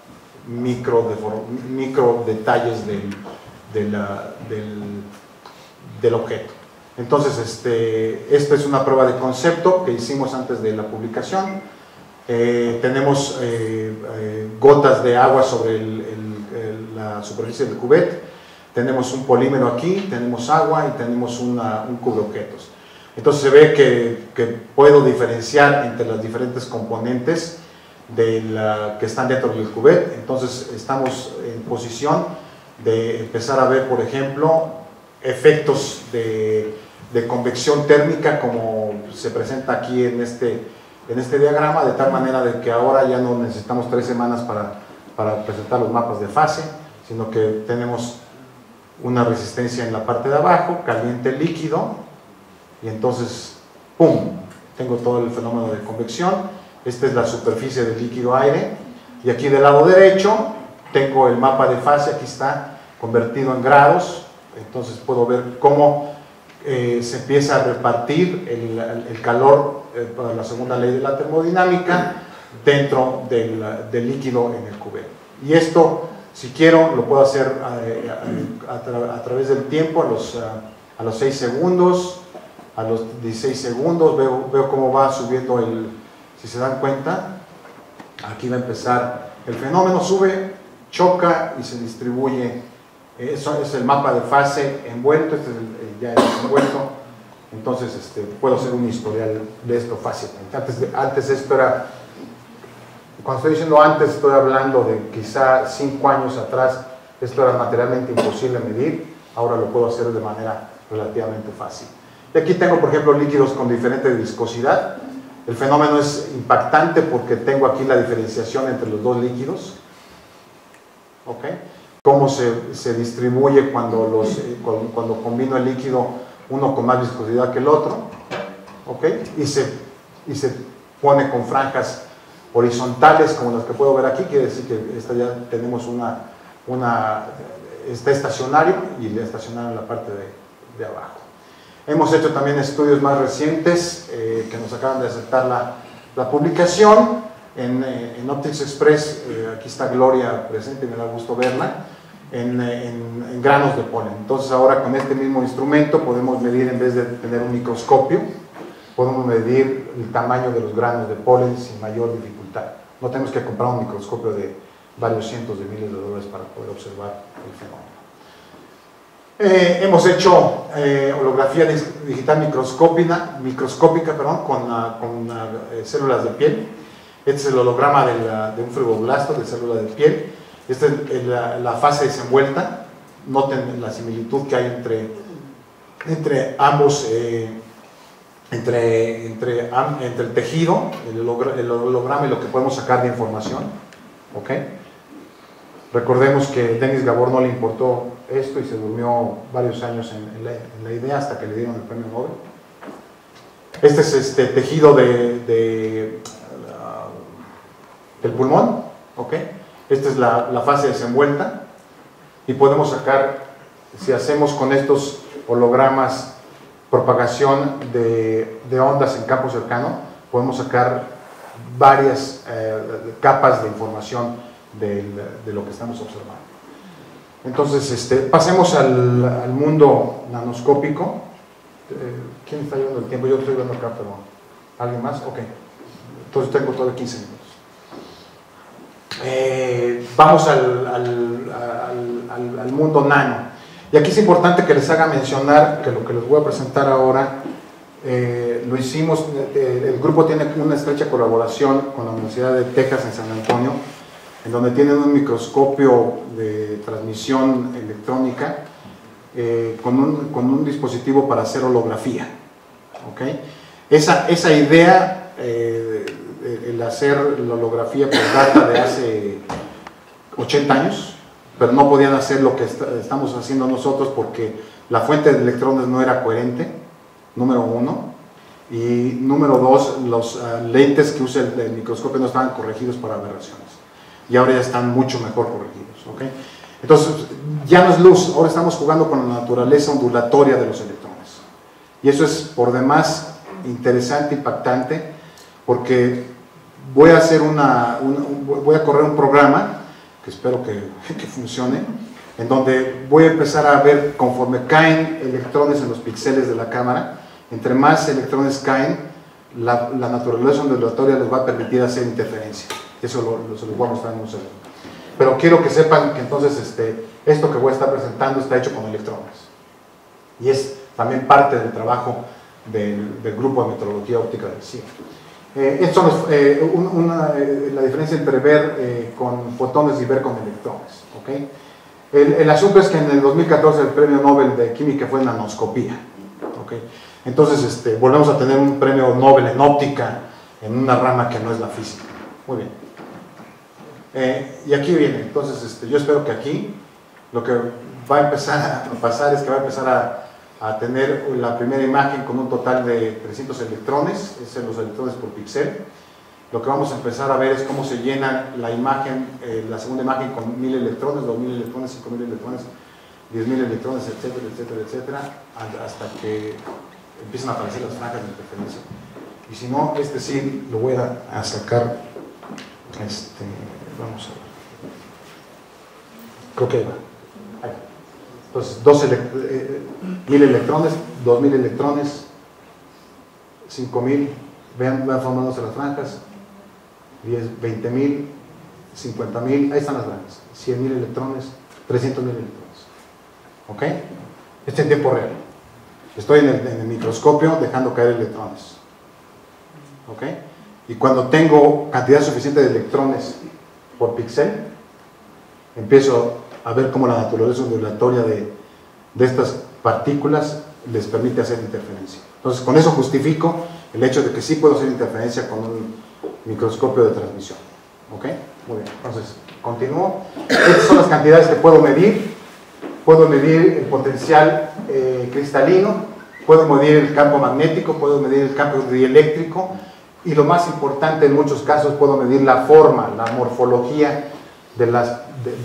micro detalles del objeto. Entonces, esta es una prueba de concepto que hicimos antes de la publicación. Tenemos gotas de agua sobre la superficie del cubet, tenemos un polímero aquí, tenemos agua y tenemos un cubreobjetos. Entonces se ve que puedo diferenciar entre las diferentes componentes que están dentro del cubet. Entonces estamos en posición de empezar a ver, por ejemplo, efectos de convección térmica como se presenta aquí en este diagrama, de tal manera de que ahora ya no necesitamos 3 semanas para presentar los mapas de fase, sino que tenemos una resistencia en la parte de abajo, caliente líquido, y entonces, ¡pum!, tengo todo el fenómeno de convección. Esta es la superficie del líquido aire, y aquí del lado derecho tengo el mapa de fase, aquí está convertido en grados. Entonces puedo ver cómo se empieza a repartir el calor para la segunda ley de la termodinámica dentro del líquido en el cubet. Y esto, si quiero, lo puedo hacer a través del tiempo, a los 6 segundos, a los 16 segundos, veo cómo va subiendo si se dan cuenta, aquí va a empezar el fenómeno, sube, choca y se distribuye. Eso es el mapa de fase envuelto, ya es envuelto. Entonces puedo hacer un historial de esto fácilmente. Antes esto era, cuando estoy diciendo antes, estoy hablando de quizá 5 años atrás, esto era materialmente imposible medir, ahora lo puedo hacer de manera relativamente fácil. Y aquí tengo, por ejemplo, líquidos con diferente viscosidad. El fenómeno es impactante porque tengo aquí la diferenciación entre los dos líquidos. ¿Ok? Cómo se distribuye cuando combino el líquido, uno con más viscosidad que el otro, ¿ok? Y se pone con franjas horizontales como las que puedo ver aquí. Quiere decir que ya tenemos está estacionario y el estacionario en la parte de abajo. Hemos hecho también estudios más recientes que nos acaban de aceptar la publicación. En Optics Express, aquí está Gloria presente, me da gusto verla, en granos de polen. Entonces ahora con este mismo instrumento podemos medir, en vez de tener un microscopio, podemos medir el tamaño de los granos de polen sin mayor dificultad. No tenemos que comprar un microscopio de varios cientos de miles de dólares para poder observar el fenómeno. Hemos hecho holografía digital microscópica con células de piel. Este es el holograma de un fibroblasto de célula de piel. Esta es la fase desenvuelta. Noten la similitud que hay entre ambos, entre el tejido, el holograma y lo que podemos sacar de información. ¿Ok? Recordemos que Denis Gabor no le importó esto y se durmió varios años en la idea hasta que le dieron el premio Nobel. Este es tejido del pulmón, ¿ok? Esta es la fase desenvuelta y podemos sacar, si hacemos con estos hologramas propagación de ondas en campo cercano, podemos sacar varias capas de información de lo que estamos observando. Entonces, pasemos al mundo nanoscópico. ¿Quién está llevando el tiempo? Yo estoy viendo acá, pero ¿alguien más? Ok. Entonces tengo todavía 15 minutos. Vamos al mundo nano. Y aquí es importante que les haga mencionar que lo que les voy a presentar ahora lo hicimos, el grupo tiene una estrecha colaboración con la Universidad de Texas en San Antonio, en donde tienen un microscopio de transmisión electrónica con un dispositivo para hacer holografía. ¿Okay? Esa idea el hacer la holografía por data de hace 80 años, pero no podían hacer lo que estamos haciendo nosotros porque la fuente de electrones no era coherente, número uno, y número dos, los lentes que usa el microscopio no estaban corregidos para aberraciones, y ahora ya están mucho mejor corregidos, ¿ok? Entonces, ya no es luz, ahora estamos jugando con la naturaleza ondulatoria de los electrones, y eso es por demás interesante, impactante, porque voy a hacer voy a correr un programa que espero que funcione, en donde voy a empezar a ver conforme caen electrones en los píxeles de la cámara, entre más electrones caen, la naturaleza ondulatoria les va a permitir hacer interferencia. Eso se los voy a mostrar en un segundo. Pero quiero que sepan que entonces esto que voy a estar presentando está hecho con electrones. Y es también parte del trabajo del grupo de metrología óptica del CIE. Esto es la diferencia entre ver con fotones y ver con electrones, ¿okay? El asunto es que en el 2014 el premio Nobel de Química fue en nanoscopía, ¿okay? Entonces volvemos a tener un premio Nobel en óptica en una rama que no es la física. Muy bien. Y aquí viene, entonces yo espero que aquí lo que va a empezar a pasar es que va a empezar a tener la primera imagen con un total de 300 electrones, es los electrones por píxel. Lo que vamos a empezar a ver es cómo se llena la imagen, la segunda imagen con 1000 electrones, 2000 electrones, 5000 electrones, 10.000 electrones, etcétera, etcétera, etcétera, hasta que empiezan a aparecer las franjas de interferencia. Y si no, sí lo voy a sacar, vamos a ver, creo que va. Entonces, 1000 electrones, 2000 electrones, 5000, vean formándose las franjas, 20.000, 50.000, ahí están las franjas, 100.000 electrones, 300.000 electrones. ¿Ok? En tiempo real. Estoy en el microscopio dejando caer electrones. ¿Ok? Y cuando tengo cantidad suficiente de electrones por píxel, empiezo a ver cómo la naturaleza ondulatoria de estas partículas les permite hacer interferencia. Entonces, con eso justifico el hecho de que sí puedo hacer interferencia con un microscopio de transmisión. ¿Ok? Muy bien. Entonces, continúo. Estas son las cantidades que puedo medir. Puedo medir el potencial cristalino, puedo medir el campo magnético, puedo medir el campo dieléctrico, y lo más importante en muchos casos, puedo medir la forma, la morfología de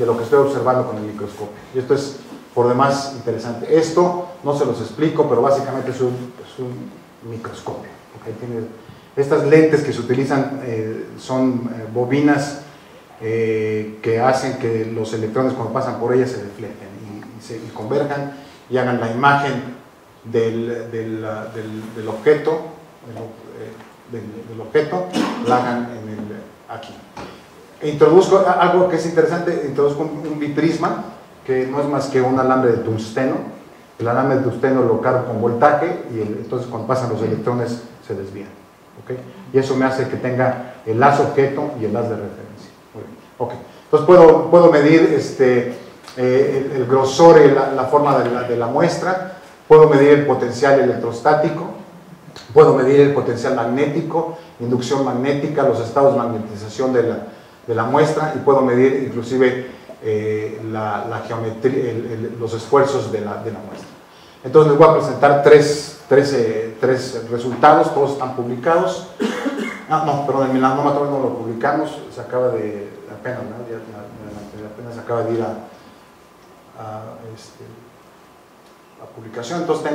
lo que estoy observando con el microscopio. Y esto es por demás interesante. Esto no se los explico, pero básicamente es un microscopio. ¿Okay? Estas lentes que se utilizan son bobinas que hacen que los electrones cuando pasan por ellas se deflecten y converjan y hagan la imagen del objeto, la hagan aquí. Introduzco algo que es interesante, introduzco un biprisma, que no es más que un alambre de tungsteno. El alambre de tungsteno lo cargo con voltaje y entonces cuando pasan los electrones se desvían. ¿Okay? Y eso me hace que tenga el haz objeto y el haz de referencia. Muy bien. Okay. Entonces puedo medir el grosor y la forma de la muestra, puedo medir el potencial electrostático, puedo medir el potencial magnético, inducción magnética, los estados de magnetización de la muestra, y puedo medir inclusive la geometría, los esfuerzos de la muestra. Entonces les voy a presentar tres resultados, todos están publicados. Perdón, el nanómetro no lo publicamos, se acaba de, apenas se acaba de ir a publicación. Entonces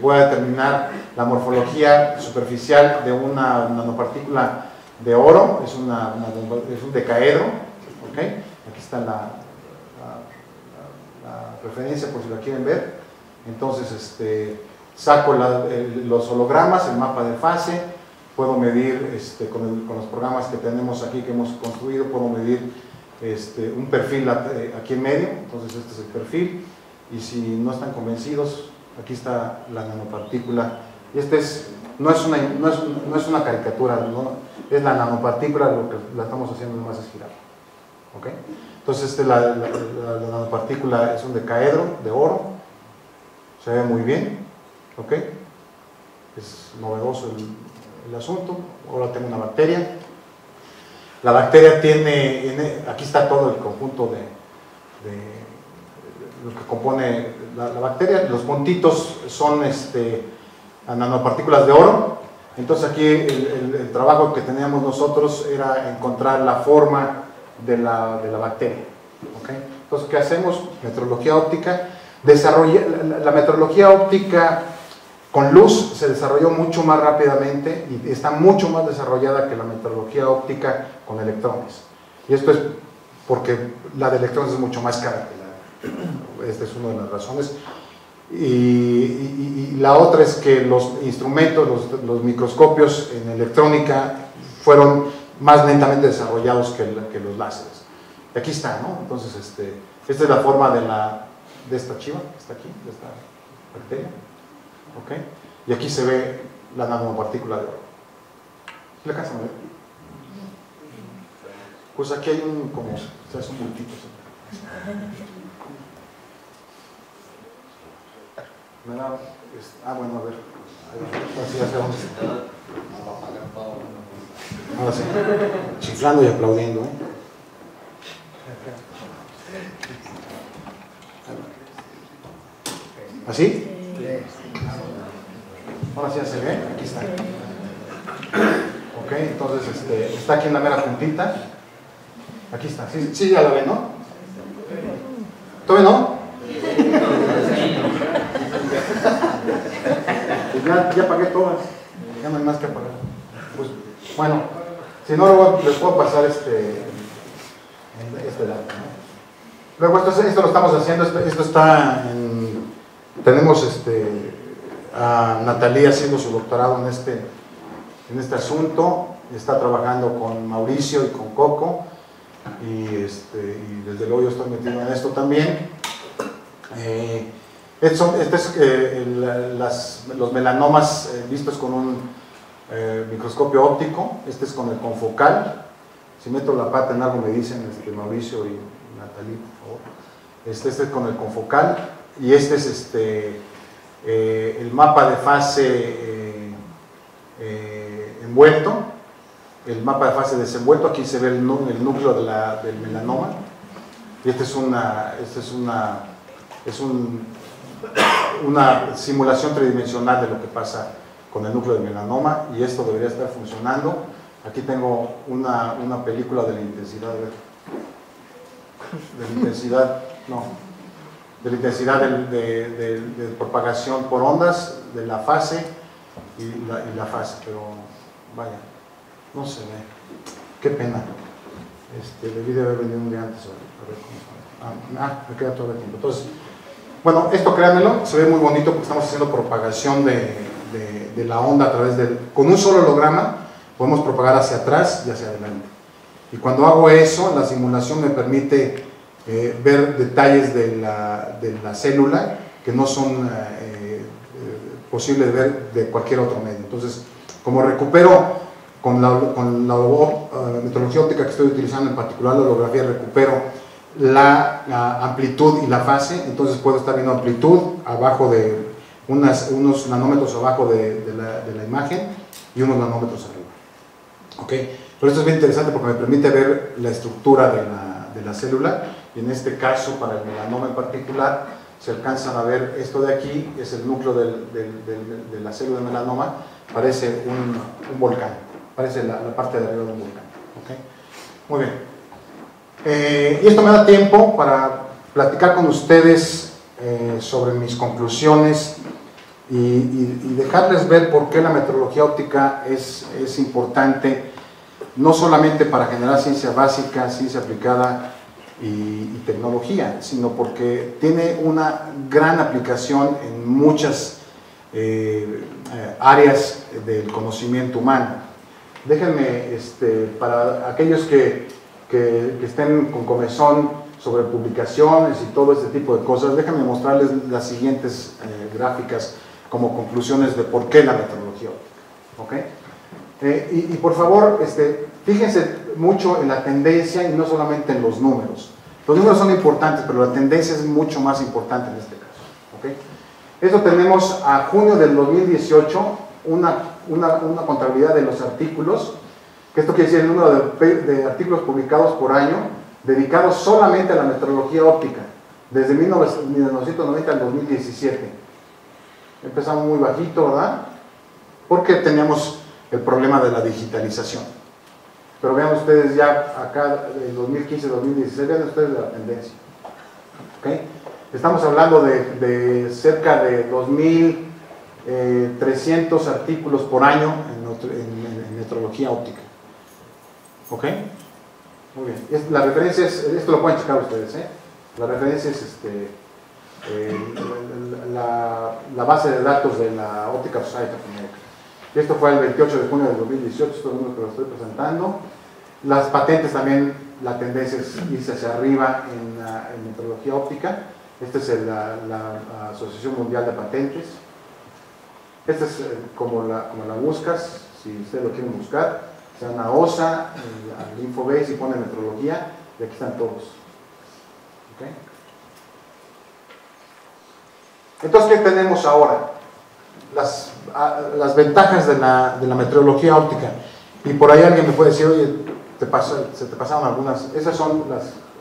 voy a determinar la morfología superficial de una nanopartícula de oro, es un decaedro. ¿Okay? Aquí está la referencia por si la quieren ver. Entonces saco los hologramas, el mapa de fase, puedo medir con los programas que tenemos aquí, que hemos construido, puedo medir un perfil aquí en medio. Entonces este es el perfil, y si no están convencidos, aquí está la nanopartícula, y no es una caricatura, ¿no? Es la nanopartícula, lo que la estamos haciendo nomás es girar. ¿Okay? Entonces la nanopartícula es un decaedro de oro, se ve muy bien. ¿Okay? Es novedoso el asunto. Ahora tengo una bacteria. La bacteria tiene, aquí está todo el conjunto de lo que compone la bacteria. Los puntitos son nanopartículas de oro. Entonces aquí el trabajo que teníamos nosotros era encontrar la forma de la bacteria. ¿Okay? Entonces, ¿qué hacemos? Metrología óptica. La metrología óptica con luz se desarrolló mucho más rápidamente y está mucho más desarrollada que la metrología óptica con electrones. Y esto es porque la de electrones es mucho más cara que la. Esta es una de las razones. Y la otra es que los instrumentos, los microscopios en electrónica fueron más lentamente desarrollados que los láseres. Y aquí está, ¿no? Entonces, esta es la forma de esta chiva, que está aquí, de esta bacteria. ¿Okay? Y aquí se ve la nanopartícula de oro. ¿Le alcanzan a ver? Pues aquí hay un bultito. Me da, bueno, a ver. Así ya sé dónde está. Ahora sí, chiflando y aplaudiendo, ¿eh? ¿Así? Ahora sí ya se ve, aquí está. Ok, entonces está aquí en la mera puntita. Aquí está, sí ya la ven, ¿no? ¿Todavía no? Pues ya pagué todas, ya no hay más que pagar. Pues, bueno, si no, luego les puedo pasar este dato, ¿no? Luego esto lo estamos haciendo, esto está en, tenemos a Natalia haciendo su doctorado en este asunto, está trabajando con Mauricio y con Coco, y desde luego yo estoy metido en esto también. Los melanomas vistos con un microscopio óptico. Este es con el confocal. Si meto la pata en algo me dicen Mauricio y Natalie, por favor. Este es con el confocal, y este es el mapa de fase envuelto, el mapa de fase desenvuelto. Aquí se ve el núcleo del melanoma, y esta es una simulación tridimensional de lo que pasa con el núcleo del melanoma, y esto debería estar funcionando. Aquí tengo una película de la intensidad de propagación por ondas de la fase y la fase, pero vaya, no se ve, qué pena. Debí de haber venido un día antes a ver cómo. Me queda todo el tiempo. Entonces, bueno, esto créanmelo, se ve muy bonito porque estamos haciendo propagación de la onda a través con un solo holograma podemos propagar hacia atrás y hacia adelante. Y cuando hago eso, la simulación me permite ver detalles de la célula que no son posibles de ver de cualquier otro medio. Entonces, como recupero con la metrología óptica que estoy utilizando, en particular la holografía, recupero la amplitud y la fase, entonces puedo estar viendo amplitud abajo de unos nanómetros abajo de la imagen y unos nanómetros arriba. ¿Okay? Pero esto es bien interesante porque me permite ver la estructura de la célula, y en este caso, para el melanoma en particular, se alcanzan a ver esto de aquí, es el núcleo de la célula de melanoma, parece un volcán, parece la parte de arriba de un volcán. ¿Okay? Muy bien. Y esto me da tiempo para platicar con ustedes sobre mis conclusiones y dejarles ver por qué la metrología óptica es importante, no solamente para generar ciencia básica, ciencia aplicada y tecnología, sino porque tiene una gran aplicación en muchas áreas del conocimiento humano. Déjenme, para aquellos que estén con comezón sobre publicaciones y todo este tipo de cosas, déjenme mostrarles las siguientes gráficas como conclusiones de por qué la metrología óptica. ¿Okay? Y por favor, fíjense mucho en la tendencia y no solamente en los números. Los números son importantes, pero la tendencia es mucho más importante en este caso. ¿Okay? Esto tenemos a junio del 2018, una una contabilidad de los artículos, que esto quiere decir el número de artículos publicados por año, dedicados solamente a la metrología óptica, desde 1990 al 2017. Empezamos muy bajito, ¿verdad? Porque teníamos el problema de la digitalización. Pero vean ustedes ya acá, en 2015-2016, vean ustedes la tendencia. ¿Okay? Estamos hablando de cerca de 2.300 artículos por año en metrología óptica. ¿Ok? Muy bien. La referencia es, esto lo pueden checar ustedes, ¿eh? La referencia es la base de datos de la Optical Society of America. Esto fue el 28 de junio del 2018, esto es lo que lo estoy presentando. Las patentes también, la tendencia es irse hacia arriba en metrología óptica. Esta es la Asociación Mundial de Patentes. Esta es como la buscas, si ustedes lo quieren buscar. Se llama OSA, al Infobase y pone metrología, y aquí están todos. ¿Okay? Entonces, ¿qué tenemos ahora? Las ventajas de la metrología óptica. Y por ahí alguien me puede decir, oye, se te pasaron algunas. Esas son,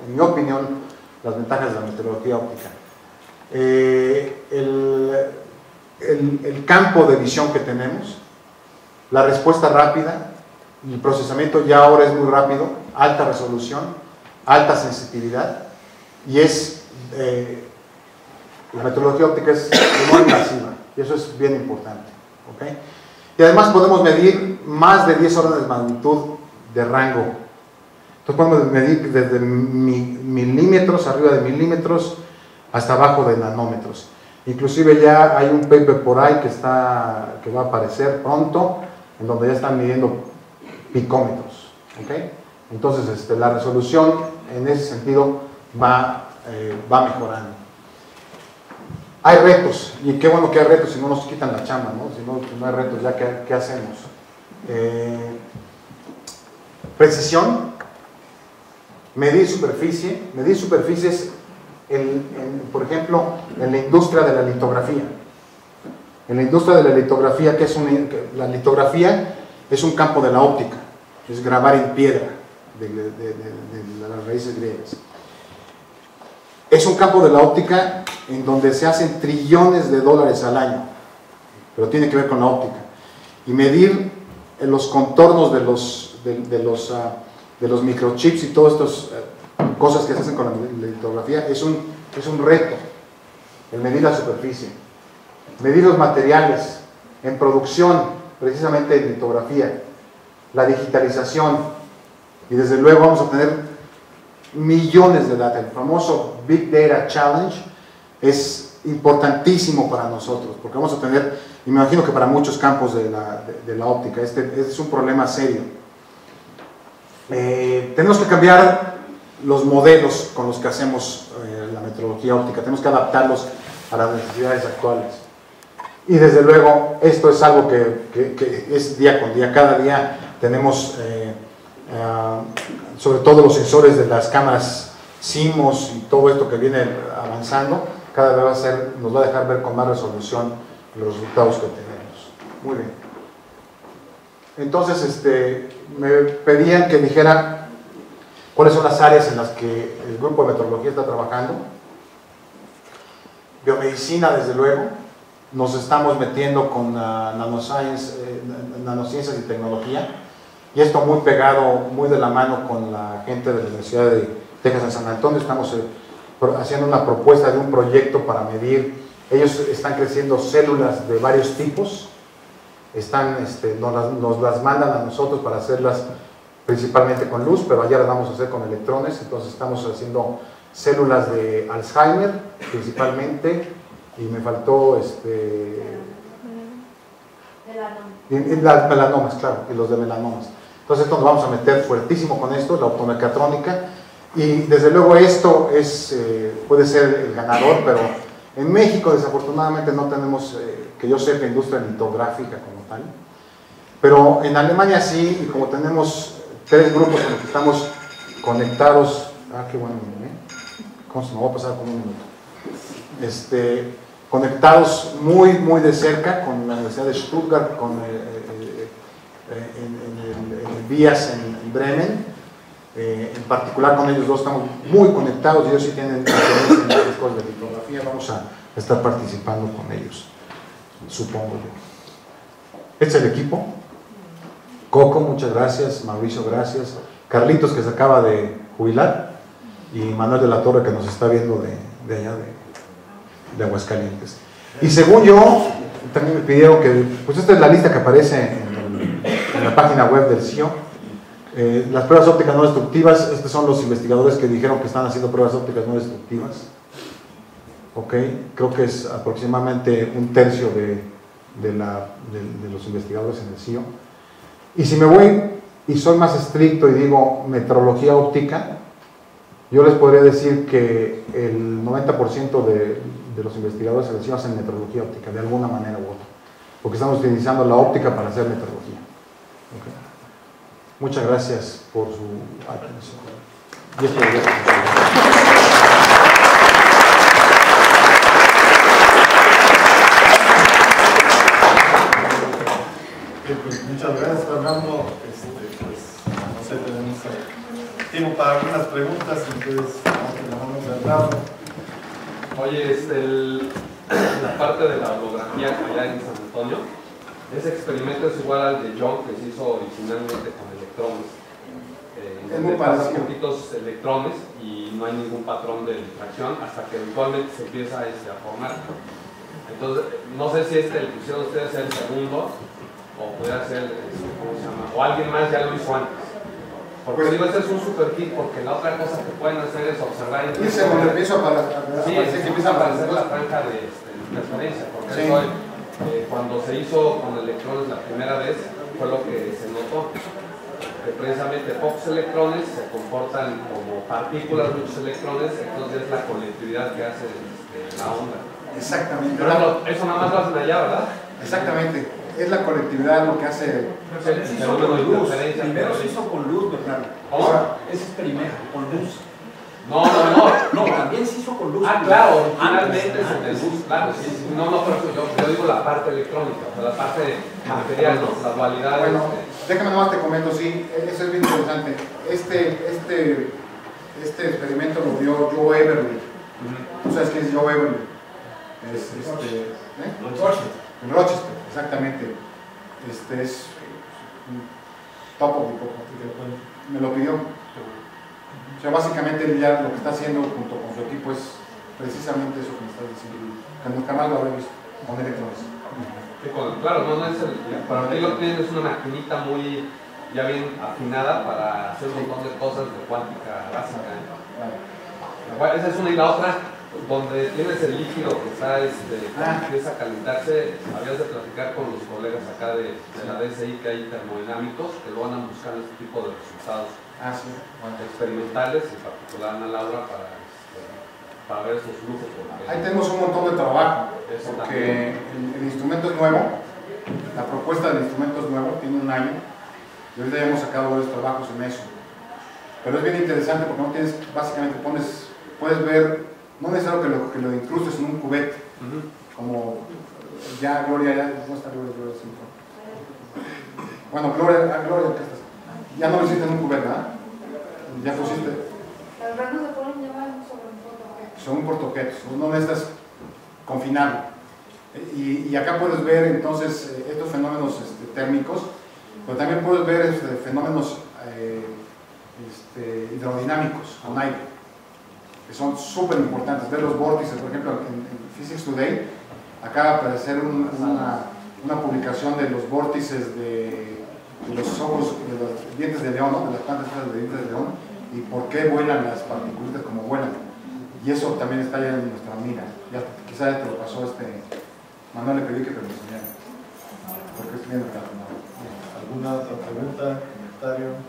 en mi opinión, las ventajas de la metrología óptica. El campo de visión que tenemos, la respuesta rápida, el procesamiento ya ahora es muy rápido, alta resolución, alta sensibilidad, y la metrología óptica es muy invasiva, y eso es bien importante. ¿Okay? Y además podemos medir más de 10 órdenes de magnitud de rango. Entonces podemos medir desde milímetros, arriba de milímetros, hasta abajo de nanómetros. Inclusive ya hay un paper por ahí que va a aparecer pronto, en donde ya están midiendo picómetros. ¿Okay? Entonces la resolución en ese sentido va mejorando. Hay retos, y qué bueno que hay retos, si no nos quitan la chamba, ¿no? Si no hay retos, ya ¿qué hacemos? Precisión, medir superficies, por ejemplo, en la industria de la litografía. En la industria de la litografía, la litografía es un campo de la óptica, es grabar en piedra de las raíces griegas. Es un campo de la óptica en donde se hacen trillones de dólares al año, pero tiene que ver con la óptica. Y medir los contornos de los microchips y todas estas cosas que se hacen con la litografía es un reto, el medir la superficie. Medir los materiales en producción, precisamente en litografía, la digitalización, y desde luego vamos a tener millones de data. El famoso Big Data Challenge es importantísimo para nosotros, porque vamos a tener, y me imagino que para muchos campos de la óptica, este es un problema serio. Tenemos que cambiar los modelos con los que hacemos la metrología óptica, tenemos que adaptarlos a las necesidades actuales. Y desde luego, esto es algo que es día con día. Cada día tenemos, sobre todo los sensores de las cámaras CMOS y todo esto que viene avanzando, cada vez nos va a dejar ver con más resolución los resultados que tenemos. Muy bien. Entonces, me pedían que dijera cuáles son las áreas en las que el grupo de metrología está trabajando. Biomedicina, desde luego. Nos estamos metiendo con nanociencias y tecnología, y esto muy pegado, muy de la mano con la gente de la Universidad de Texas en San Antonio. Estamos haciendo una propuesta de un proyecto para medir. Ellos están creciendo células de varios tipos, nos las mandan a nosotros para hacerlas principalmente con luz, pero allá las vamos a hacer con electrones. Entonces estamos haciendo células de Alzheimer principalmente, y me faltó las melanomas, claro, y los de melanomas. Entonces esto nos vamos a meter fuertísimo con esto, la optomecatrónica, y desde luego esto puede ser el ganador, pero en México desafortunadamente no tenemos, que yo sepa, industria litográfica como tal, pero en Alemania sí, y como tenemos 3 grupos con los que estamos conectados, qué bueno, ¿cómo se me va a pasar con un minuto? conectados muy de cerca con la Universidad de Stuttgart, con en el vías en Bremen. En particular con ellos dos estamos muy conectados, ellos sí tienen interés en las cosas de litografía, vamos a estar participando con ellos, supongo yo. Este es el equipo. Coco, muchas gracias. Mauricio, gracias. Carlitos, que se acaba de jubilar, y Manuel de la Torre, que nos está viendo de allá de Aguascalientes. Y según yo, también me pidieron que, pues esta es la lista que aparece en la página web del CIO. Las pruebas ópticas no destructivas, estos son los investigadores que dijeron que están haciendo pruebas ópticas no destructivas. Ok, creo que es aproximadamente un tercio de los investigadores en el CIO. Y si me voy y soy más estricto y digo metrología óptica, yo les podría decir que el 90% de los investigadores en el CIO hacen metrología óptica, de alguna manera u otra, porque estamos utilizando la óptica para hacer metrología. Okay. Muchas gracias por su atención. Y esto pues muchas gracias, Fernando. Pues, no sé, tenemos tiempo para algunas preguntas, entonces vamos a hablar. Oye, la parte de la holografía allá en San Antonio, ese experimento es igual al de Young que se hizo originalmente con electrones. Es muy parecido. Poquitos electrones y no hay ningún patrón de difracción hasta que eventualmente se empieza a formar. Entonces, no sé si el que hicieron ustedes sea el segundo o pudiera ser, ¿cómo se llama? O alguien más ya lo hizo antes. Porque pues, digo, este es un super kit porque la otra cosa que pueden hacer es observar. Y se me empieza a aparecer la franja de interferencia, porque sí. Eso, cuando se hizo con electrones la primera vez fue lo que se notó. Que precisamente pocos electrones se comportan como partículas, muchos electrones, entonces es la colectividad que hace la onda. Exactamente. Pero eso nada más lo hacen allá, ¿verdad? Exactamente. Es la colectividad lo que hace. Pero se hizo con luz. Primero se hizo con luz, Bernardo. Ahora, ese experimento, con luz. No, también se hizo con luz. Ah, claro, finalmente es en luz, claro. Sí. No, pero yo digo la parte electrónica, o sea, la parte material, ¿no? Las dualidades. Bueno, déjame nomás te comento, sí, eso es bien interesante. Este experimento lo dio Joe Everly. ¿Tú sabes quién es Joe Everly? En Rochester, exactamente. Es un topo, me lo pidió. O sea, básicamente él ya lo que está haciendo junto con su equipo es precisamente eso que me estás diciendo. Cuando jamás lo había visto, con electrones. Claro, no es para ti lo que tienes es una maquinita muy ya bien afinada para hacer un montón de cosas de cuántica básica. Esa es una, y la otra, donde tienes el líquido que está, empieza a calentarse. Habías de platicar con los colegas acá de la DSI que hay termodinámicos que lo van a buscar este tipo de resultados experimentales, en particular Ana Laura, para ver esos flujos. Ahí tenemos un montón de trabajo, porque el instrumento es nuevo, la propuesta del instrumento es nuevo, tiene un año, y ahorita ya hemos sacado varios trabajos en eso. Pero es bien interesante porque no tienes, básicamente puedes ver, no es necesario que lo incrustes en un cubete, como ya Gloria, no está Gloria, bueno, Gloria, ¿qué estás? Ya no lo hiciste en un cubete, ¿verdad? Ya pusiste. Pero no se pueden llamar sobre un portoquete. Son un portoquete, no necesitas confinarlo. Y acá puedes ver entonces estos fenómenos térmicos, pero también puedes ver fenómenos hidrodinámicos con aire, que son súper importantes. Ver los vórtices, por ejemplo, en Physics Today, acaba de aparecer una publicación de los vórtices de los ojos, de los dientes de león, ¿no? De las plantas de dientes de león, y por qué vuelan las partículas como vuelan. Y eso también está ya en nuestra mira. Quizá ya te lo pasó Manuel, le pedí que te lo enseñara, porque es bien relacionado. ¿Alguna otra pregunta, comentario?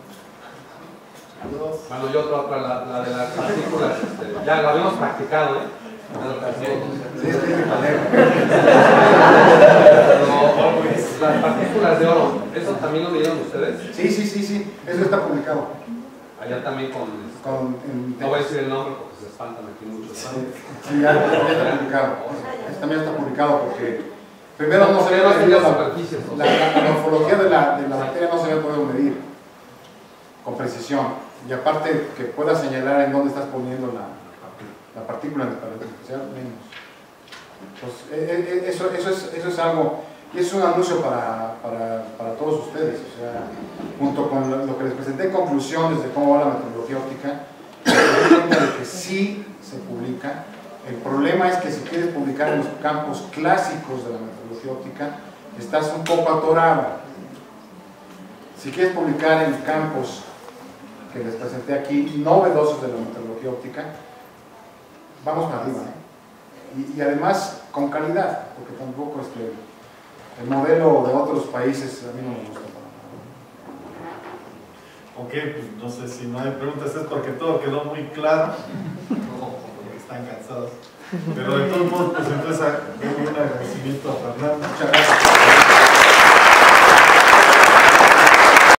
Bueno, yo otra, la de las partículas, ya lo habíamos practicado, Sí, las partículas de oro, ¿eso también lo vieron ustedes? Sí, eso está publicado. Allá también no voy a decir el nombre porque se espantan aquí muchos. Sí, ya está publicado. Eso también está publicado porque Primero no se había medido la morfología de la materia, no se había podido medir con precisión. Y aparte que pueda señalar en dónde estás poniendo la partícula en el parámetro especial, menos. Pues eso es algo, y es un anuncio para todos ustedes. O sea, junto con lo que les presenté en conclusiones de cómo va la metodología óptica, me doy cuenta de que sí se publica. El problema es que si quieres publicar en los campos clásicos de la metodología óptica, estás un poco atorado. Si quieres publicar en campos que les presenté aquí, novedosos de la metodología óptica, vamos para arriba, ¿eh? Y además con calidad, porque tampoco el modelo de otros países a mí no me gusta. Ok, pues no sé si no hay preguntas, es porque todo quedó muy claro. Porque están cansados. Pero de todos modos, pues entonces un agradecimiento a Fernando. Muchas gracias.